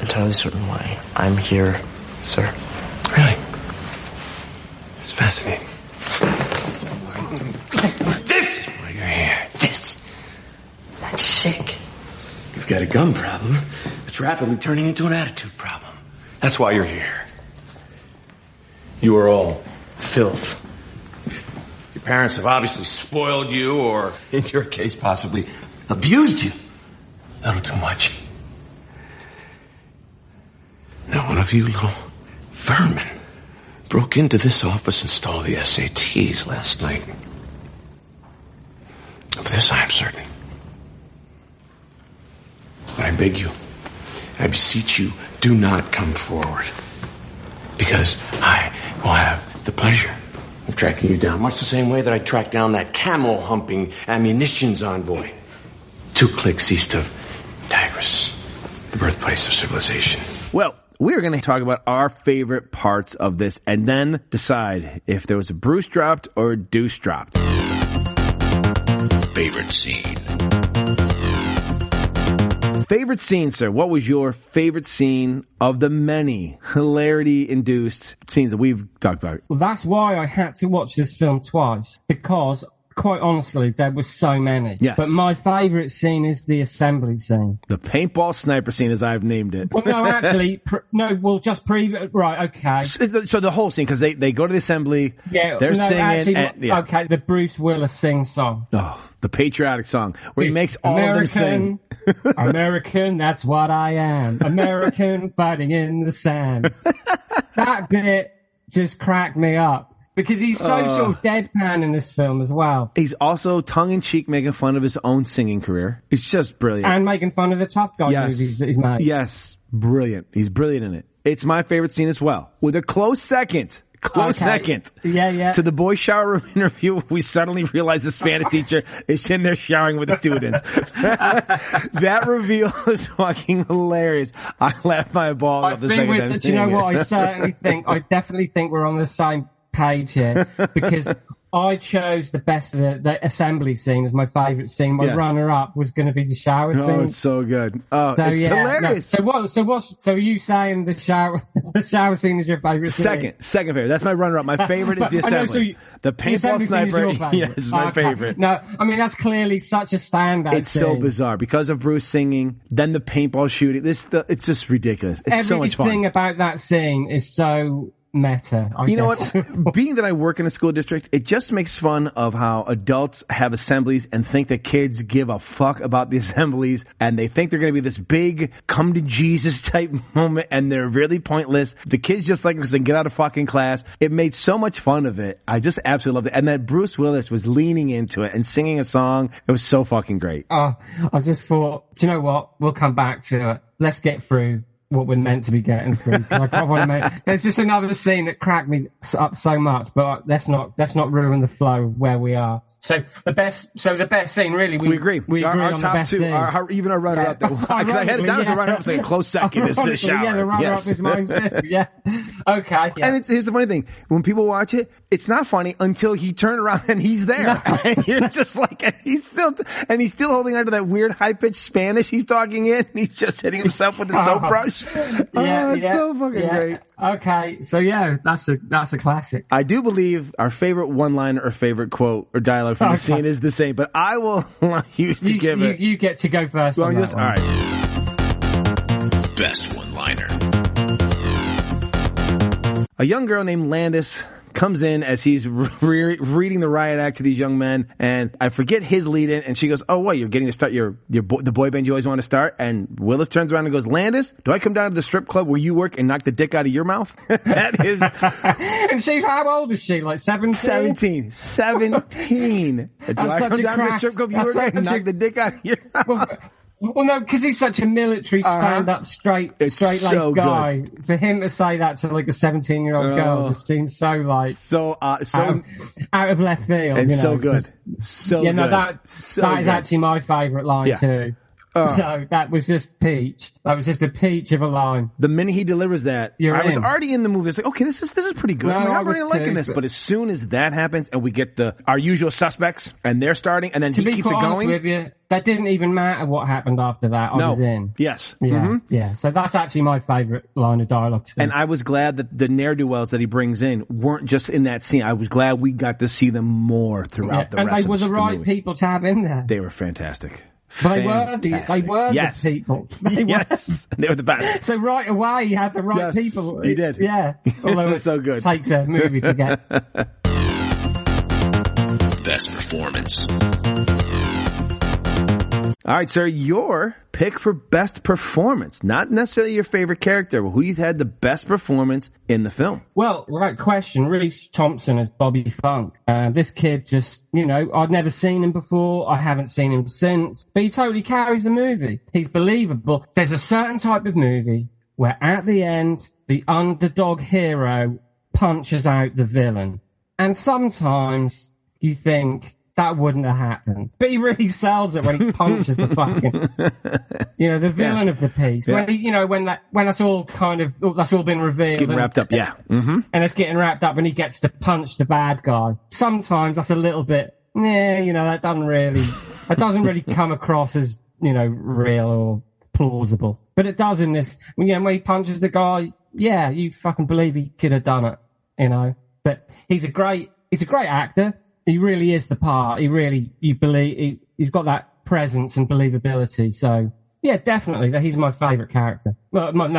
Speaker 7: entirely certain why I'm here, sir.
Speaker 5: Really? It's fascinating. This is why you're here.
Speaker 7: That's sick.
Speaker 5: You've got a gum problem. The It's rapidly turning into an attitude problem. That's why you're here. You are all filth. Your parents have obviously spoiled you, or in your case, possibly abused you a little too much. Now, one of you little vermin broke into this office and stole the SATs last night. Of this I am certain. But I beg you, I beseech you, do not come forward. Because I will have the pleasure of tracking you down, much the same way that I tracked down that camel-humping ammunitions envoy 2 clicks east of Tigris, the birthplace of civilization.
Speaker 2: Well, we're going to talk about our favorite parts of this and then decide if there was a Bruce dropped or a Deuce dropped.
Speaker 6: Favorite scene.
Speaker 2: Favorite scene, sir. What was your favorite scene of the many hilarity-induced scenes that we've talked about?
Speaker 3: Well, that's why I had to watch this film twice, because quite honestly, there were so many.
Speaker 2: Yes.
Speaker 3: But my favourite scene is the assembly scene.
Speaker 2: The paintball sniper scene, as I've named it.
Speaker 3: Well, no, actually, right, okay.
Speaker 2: So the whole scene, because they go to the assembly, they're singing. Actually,
Speaker 3: okay, the Bruce Willis sing-song.
Speaker 2: Oh, the patriotic song, where he makes all of them sing.
Speaker 3: American, that's what I am. American fighting in the sand. That bit just cracked me up. Because he's so sort of deadpan in this film as well.
Speaker 2: He's also tongue-in-cheek making fun of his own singing career. It's just brilliant.
Speaker 3: And making fun of the tough guy movies that he's made.
Speaker 2: Yes, brilliant. He's brilliant in it. It's my favorite scene as well. With a close second.
Speaker 3: Yeah.
Speaker 2: To the boys' shower room interview, we suddenly realize the Spanish teacher is in there showering with the students. That reveal is fucking hilarious. I laughed my ball off the second time.
Speaker 3: Do you know what? I definitely think we're on the same page here, because I chose the best of the assembly scene as my favourite scene. My runner-up was going to be the shower scene.
Speaker 2: Oh, it's so good. Oh, so, it's hilarious.
Speaker 3: No. So are you saying the shower scene is your favourite scene?
Speaker 2: Second favorite. That's my runner-up. My favorite is the assembly. The paintball sniper, yes, is my favorite.
Speaker 3: No, I mean, that's clearly such a standout
Speaker 2: It's
Speaker 3: scene.
Speaker 2: so bizarre. Because of Bruce singing, then the paintball shooting. It's just ridiculous. It's so much fun.
Speaker 3: Everything about that scene is so meta.
Speaker 2: You know what? Being that I work in a school district, it just makes fun of how adults have assemblies and think that kids give a fuck about the assemblies, and they think they're going to be this big come to Jesus type moment, and they're really pointless. The kids just like because they get out of fucking class. It made so much fun of it. I just absolutely loved it. And that Bruce Willis was leaning into it and singing a song. It was so fucking great.
Speaker 3: I just thought, do you know what? We'll come back to it. Let's get through what we're meant to be getting through. There's just another scene that cracked me up so much, but let's not ruin the flow of where we are. So the best scene, really, we agree. We agree
Speaker 2: our
Speaker 3: on
Speaker 2: top
Speaker 3: the best
Speaker 2: two,
Speaker 3: scene.
Speaker 2: even our runner-up. Because I had it down as a runner-up, saying close second is the shower.
Speaker 3: Yeah, the runner-up is mine too. Yeah. Okay. Yeah.
Speaker 2: And here's the funny thing: when people watch it, it's not funny until he turned around and he's there. No. And you're just like, and he's still holding on to that weird high-pitched Spanish he's talking in. And he's just hitting himself with the soap brush. It's so fucking great.
Speaker 3: Okay, so that's a classic. I
Speaker 2: do believe our favorite one-liner or favorite quote or dialogue from the scene is the same, but I will allow you to give it.
Speaker 3: You get to go first.
Speaker 2: All right.
Speaker 6: Best one-liner.
Speaker 2: A young girl named Landis comes in as he's reading the riot act to these young men, and I forget his lead in, and she goes, "Oh, what, you're getting to start the boy band you always want to start?" And Willis turns around and goes, "Landis, do I come down to the strip club where you work and knock the dick out of your mouth?" That is.
Speaker 3: And she's, how old is she? Like 17?
Speaker 2: 17. Do I come down to the strip club you work and knock the dick out of your mouth?
Speaker 3: Well, no, because he's such a military, stand-up, straight-laced
Speaker 2: so
Speaker 3: guy. Good. For him to say that to like a 17-year-old girl just seems so like out of left field.
Speaker 2: And
Speaker 3: so
Speaker 2: good.
Speaker 3: That is actually my favourite line too. So that was just peach. That was just a peach of a line.
Speaker 2: The minute he delivers that, I was already in the movie. I was like, okay, this is pretty good. I'm really liking this. But as soon as that happens and we get our usual suspects and they're starting and then he keeps it going.
Speaker 3: With you, that didn't even matter what happened after that. I was in.
Speaker 2: Yes.
Speaker 3: Yeah.
Speaker 2: Mm-hmm.
Speaker 3: Yeah. So that's actually my favourite line of dialogue too.
Speaker 2: And I was glad that the ne'er-do-wells that he brings in weren't just in that scene. I was glad we got to see them more throughout the rest of the movie.
Speaker 3: And they were the right people to have in there.
Speaker 2: They were fantastic.
Speaker 3: But they were the people.
Speaker 2: They were the best.
Speaker 3: So right away, he had the right people.
Speaker 2: He did.
Speaker 3: Yeah. Although
Speaker 2: it so good.
Speaker 3: Takes a movie to get.
Speaker 6: Best performance.
Speaker 2: All right, sir, your pick for best performance. Not necessarily your favorite character, but who you had the best performance in the film.
Speaker 3: Well, without question, Reese Thompson as Bobby Funk. This kid just, I'd never seen him before. I haven't seen him since. But he totally carries the movie. He's believable. There's a certain type of movie where at the end, the underdog hero punches out the villain. And sometimes you think, that wouldn't have happened. But he really sells it when he punches the fucking, the villain of the piece.
Speaker 2: Yeah.
Speaker 3: When that's all that's all been revealed.
Speaker 2: It's getting wrapped up, yeah. Mm-hmm.
Speaker 3: And it's getting wrapped up and he gets to punch the bad guy. Sometimes that's a little bit, that doesn't really come across as, real or plausible. But it does in this, when he punches the guy, you fucking believe he could have done it, But he's a great actor. He really is the part. You believe, he's got that presence and believability. So, yeah, definitely, he's my favourite character. My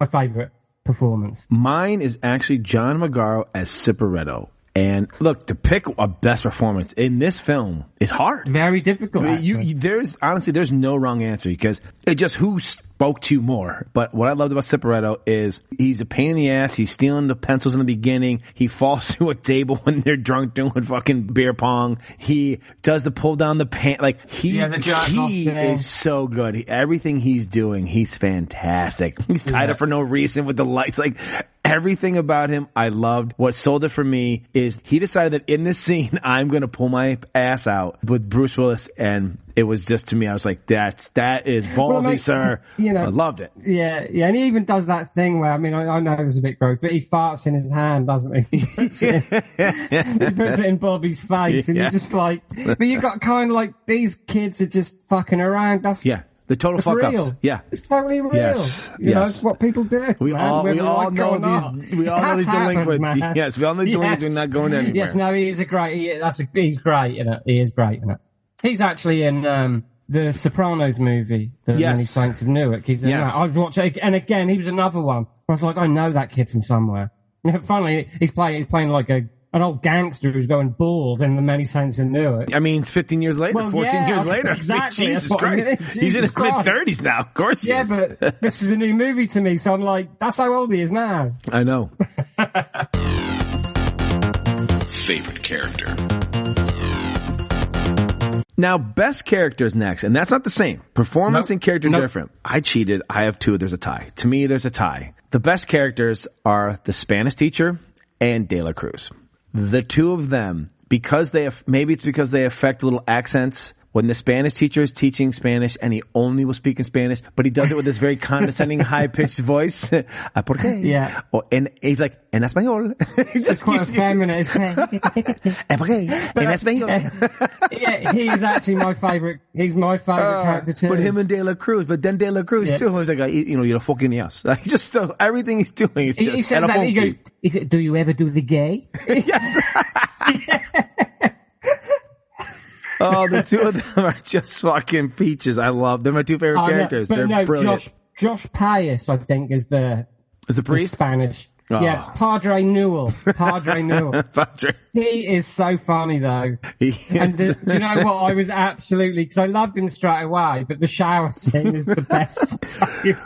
Speaker 3: favourite performance.
Speaker 2: Mine is actually John Magaro as Ciparetto. And look, to pick a best performance in this film is hard.
Speaker 3: Very difficult.
Speaker 2: There's no wrong answer because it just who spoke to you more. But what I loved about Ciparetto is he's a pain in the ass. He's stealing the pencils in the beginning. He falls through a table when they're drunk doing fucking beer pong. He does the pull down the pant. Like he is so good. Everything he's doing, he's fantastic. He's tied up for no reason with the lights. Like everything about him, I loved. What sold it for me is he decided that in this scene, I'm going to pull my ass out with Bruce Willis. And it was just, to me, I was like, that is ballsy, sir. I loved it.
Speaker 3: Yeah. And he even does that thing where, I know it was a bit gross, but he farts in his hand, doesn't he? He puts it in Bobby's face, and you're just like, but you got kind of like, these kids are just fucking around.
Speaker 2: The total fuck
Speaker 3: real.
Speaker 2: ups. Yeah.
Speaker 3: It's totally real.
Speaker 2: Yes.
Speaker 3: You know, it's what people do.
Speaker 2: We all know these delinquents. Yes, we all know delinquents are not going anywhere.
Speaker 3: Yes, no, he's great in it. He is great in it. He's actually in the Sopranos movie, The Many Saints of Newark. He's in that. I've watched it, and again, he was another one. I was like, I know that kid from somewhere. Finally, he's playing like an old gangster who's going bald in The Many Saints of Newark.
Speaker 2: It's 15 years later, 14 years later.
Speaker 3: Exactly.
Speaker 2: Jesus Christ. He's in his mid-30s now, of course he is.
Speaker 3: But this is a new movie to me, so I'm like, that's how old he is now.
Speaker 2: I know.
Speaker 6: Favorite character.
Speaker 2: Now, best character is next, and that's not the same. Performance and character are different. I cheated. I have two. There's a tie. To me, there's a tie. The best characters are the Spanish teacher and De La Cruz. The two of them, because maybe it's because they affect little accents. When the Spanish teacher is teaching Spanish and he only will speak in Spanish, but he does it with this very condescending, high-pitched voice. ¿Por qué?
Speaker 3: Yeah.
Speaker 2: And he's like, en español.
Speaker 3: It's quite feminine.
Speaker 2: ¿Por qué? En español.
Speaker 3: Yeah, he's actually my favorite. He's my favorite character too.
Speaker 2: But him and De La Cruz, De La Cruz too. I was like, you're fucking yes. Like, just everything he's doing is just.
Speaker 3: He says that, he goes, do you ever do the gay?
Speaker 2: Yes. Oh, the two of them are just fucking peaches. I love them. My two favorite characters. They're brilliant.
Speaker 3: Josh Pius, I think, is the
Speaker 2: priest?
Speaker 3: Spanish.
Speaker 2: Oh.
Speaker 3: Yeah, Padre Newell. He is so funny though. And do you know what? I was absolutely, because I loved him straight away, but the shower scene is the best.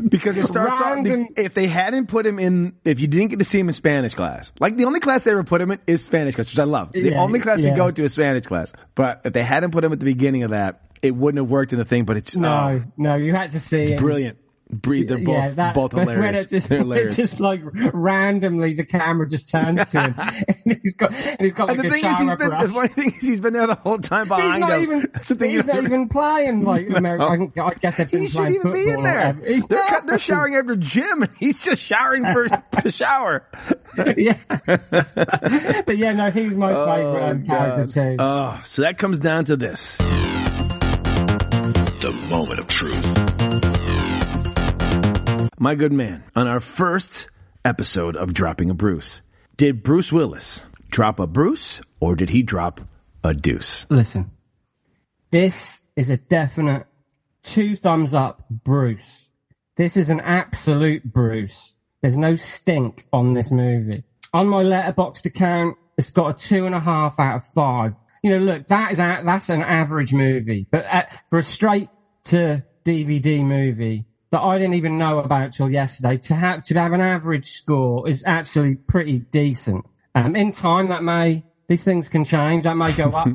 Speaker 2: Because it starts off, if they hadn't put him in, if you didn't get to see him in Spanish class, like the only class they ever put him in is Spanish class, which I love. The only class we go to is Spanish class. But if they hadn't put him at the beginning of that, it wouldn't have worked in the thing, but it's,
Speaker 3: no, you had to see it.
Speaker 2: Brilliant. They're both hilarious.
Speaker 3: They're hilarious. Just like randomly, the camera just turns to him, and he's got like a shower brush.
Speaker 2: The funny thing is, he's been there the whole time behind him.
Speaker 3: He's not even playing like American. I guess they've been playing football. He shouldn't even be in
Speaker 2: there. They're showering after gym, and he's just showering for the shower.
Speaker 3: Yeah, but yeah, no, he's my favorite character too.
Speaker 2: Oh, so that comes down to this:
Speaker 6: the moment of truth.
Speaker 2: My good man, on our first episode of Dropping a Bruce, did Bruce Willis drop a Bruce or did he drop a deuce?
Speaker 3: Listen, this is a definite 2 thumbs up, Bruce. This is an absolute Bruce. There's no stink on this movie. On my Letterboxd account, it's got a 2.5 out of 5. You know, look, that's an average movie. But for a straight to DVD movie that I didn't even know about till yesterday, to have an average score is actually pretty decent. In time, these things can change. That may go up,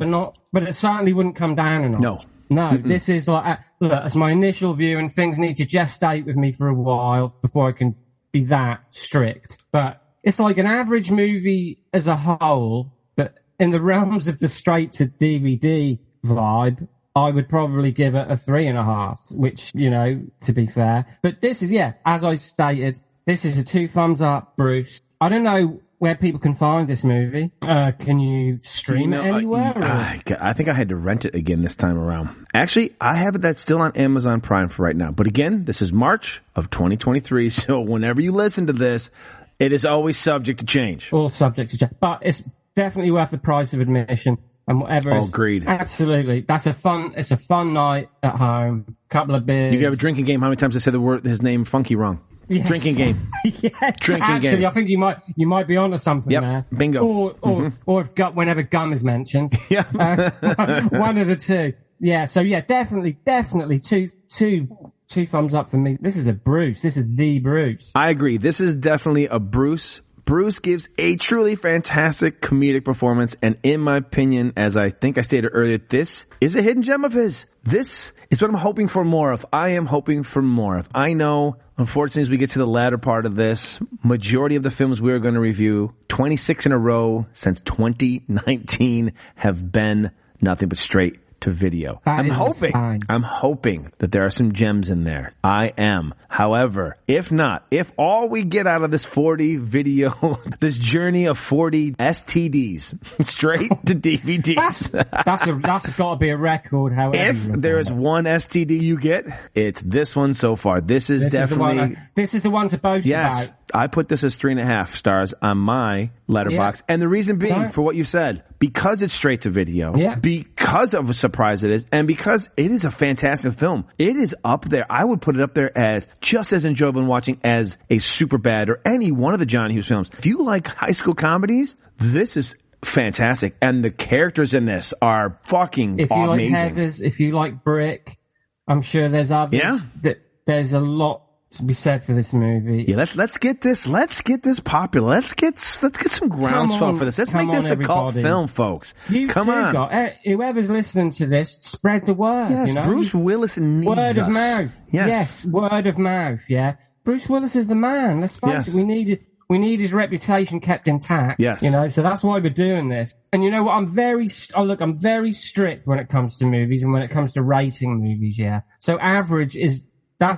Speaker 3: but it certainly wouldn't come down enough. No, this is like, look, as my initial view, and things need to gestate with me for a while before I can be that strict. But it's like an average movie as a whole, but in the realms of the straight to DVD vibe, I would probably give it a 3.5, which, you know, to be fair. But this is, as I stated, this is a 2 thumbs up, Bruce. I don't know where people can find this movie. Can you stream it anywhere?
Speaker 2: I think I had to rent it again this time around. Actually, I have it that's still on Amazon Prime for right now. But again, this is March of 2023, so whenever you listen to this, it is always subject to change.
Speaker 3: All subject to change. But it's definitely worth the price of admission and whatever.
Speaker 2: Oh, agreed.
Speaker 3: Absolutely. It's a fun night at home. Couple of beers.
Speaker 2: You can have a drinking game. How many times I said his name funky wrong?
Speaker 3: Yes.
Speaker 2: Drinking game.
Speaker 3: Yes.
Speaker 2: Drinking game.
Speaker 3: Actually, I think you might be onto something there.
Speaker 2: Bingo.
Speaker 3: Or if whenever gum is mentioned.
Speaker 2: Yeah.
Speaker 3: One of the two. Yeah. So definitely two thumbs up for me. This is a Bruce. This is the Bruce.
Speaker 2: I agree. This is definitely a Bruce. Bruce gives a truly fantastic comedic performance, and in my opinion, as I think I stated earlier, this is a hidden gem of his. This is what I'm hoping for more of. I am hoping for more of. I know, unfortunately, as we get to the latter part of this, majority of the films we are going to review, 26 in a row since 2019, have been nothing but straight to video. I'm hoping that there are some gems in there. I am. However, if not, if all we get out of this 40 video, this journey of 40 STDs straight to DVDs.
Speaker 3: That's got to be a record. However,
Speaker 2: if there is one STD you get, it's this one so far. This is definitely.
Speaker 3: This is the one to boast about.
Speaker 2: I put this as 3.5 stars on my Letterboxd. And the reason being, for what you said, because it's straight to video, because of a surprise it is, and because it is a fantastic film. It is up there. I would put it up there as just as enjoyable in watching as a Superbad or any one of the John Hughes films. If you like high school comedies, this is fantastic. And the characters in this are fucking amazing.
Speaker 3: If you like Heathers, if you like Brick, I'm sure there's others. There's a lot to be said for this movie.
Speaker 2: Yeah, let's get this popular. Let's get some groundswell for this. Let's make this a cult film, folks. Come on.
Speaker 3: Whoever's listening to this, spread the word.
Speaker 2: Yes,
Speaker 3: you know?
Speaker 2: Bruce Willis needs
Speaker 3: word
Speaker 2: us.
Speaker 3: Of mouth. Yes, word of mouth. Yeah, Bruce Willis is the man. Let's face it. We need his reputation kept intact.
Speaker 2: Yes.
Speaker 3: You know, so that's why we're doing this. And you know what? I'm very strict when it comes to movies and when it comes to rating movies. Yeah. So average is.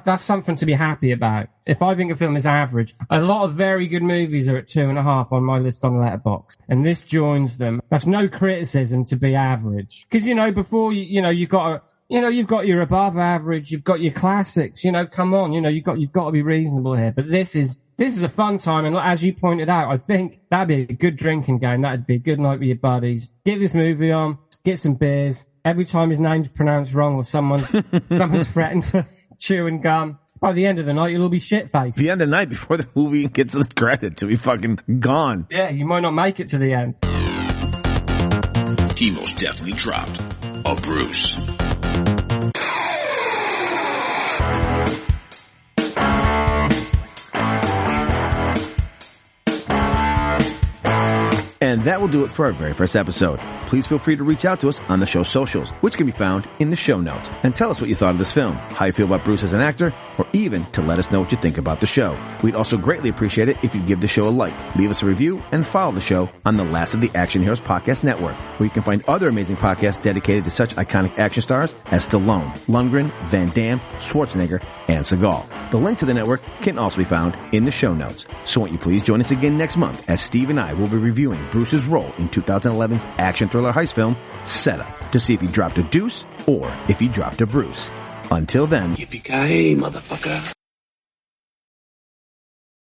Speaker 3: That's something to be happy about. If I think a film is average, a lot of very good movies are at 2.5 on my list on Letterboxd, and this joins them. That's no criticism to be average, because you know before you've got your above average, you've got your classics. You know, come on, you've got to be reasonable here. But this is a fun time, and as you pointed out, I think that'd be a good drinking game. That'd be a good night with your buddies. Get this movie on, get some beers. Every time his name's pronounced wrong or someone's threatened for chewing gum, by the end of the night, you'll all be shit-faced.
Speaker 2: The end of the night before the movie gets the credits, you'll be fucking gone.
Speaker 3: Yeah, you might not make it to the end.
Speaker 6: He most definitely dropped a Bruce.
Speaker 2: And that will do it for our very first episode. Please feel free to reach out to us on the show's socials, which can be found in the show notes. And tell us what you thought of this film, how you feel about Bruce as an actor, or even to let us know what you think about the show. We'd also greatly appreciate it if you give the show a like, leave us a review, and follow the show on the Last of the Action Heroes Podcast Network, where you can find other amazing podcasts dedicated to such iconic action stars as Stallone, Lundgren, Van Damme, Schwarzenegger, and Seagal. The link to the network can also be found in the show notes. So won't you please join us again next month as Steve and I will be reviewing Bruce's role in 2011's action thriller heist film, Setup, to see if he dropped a deuce or if he dropped a Bruce. Until then,
Speaker 1: Yippee Ki-Yay, motherfucker.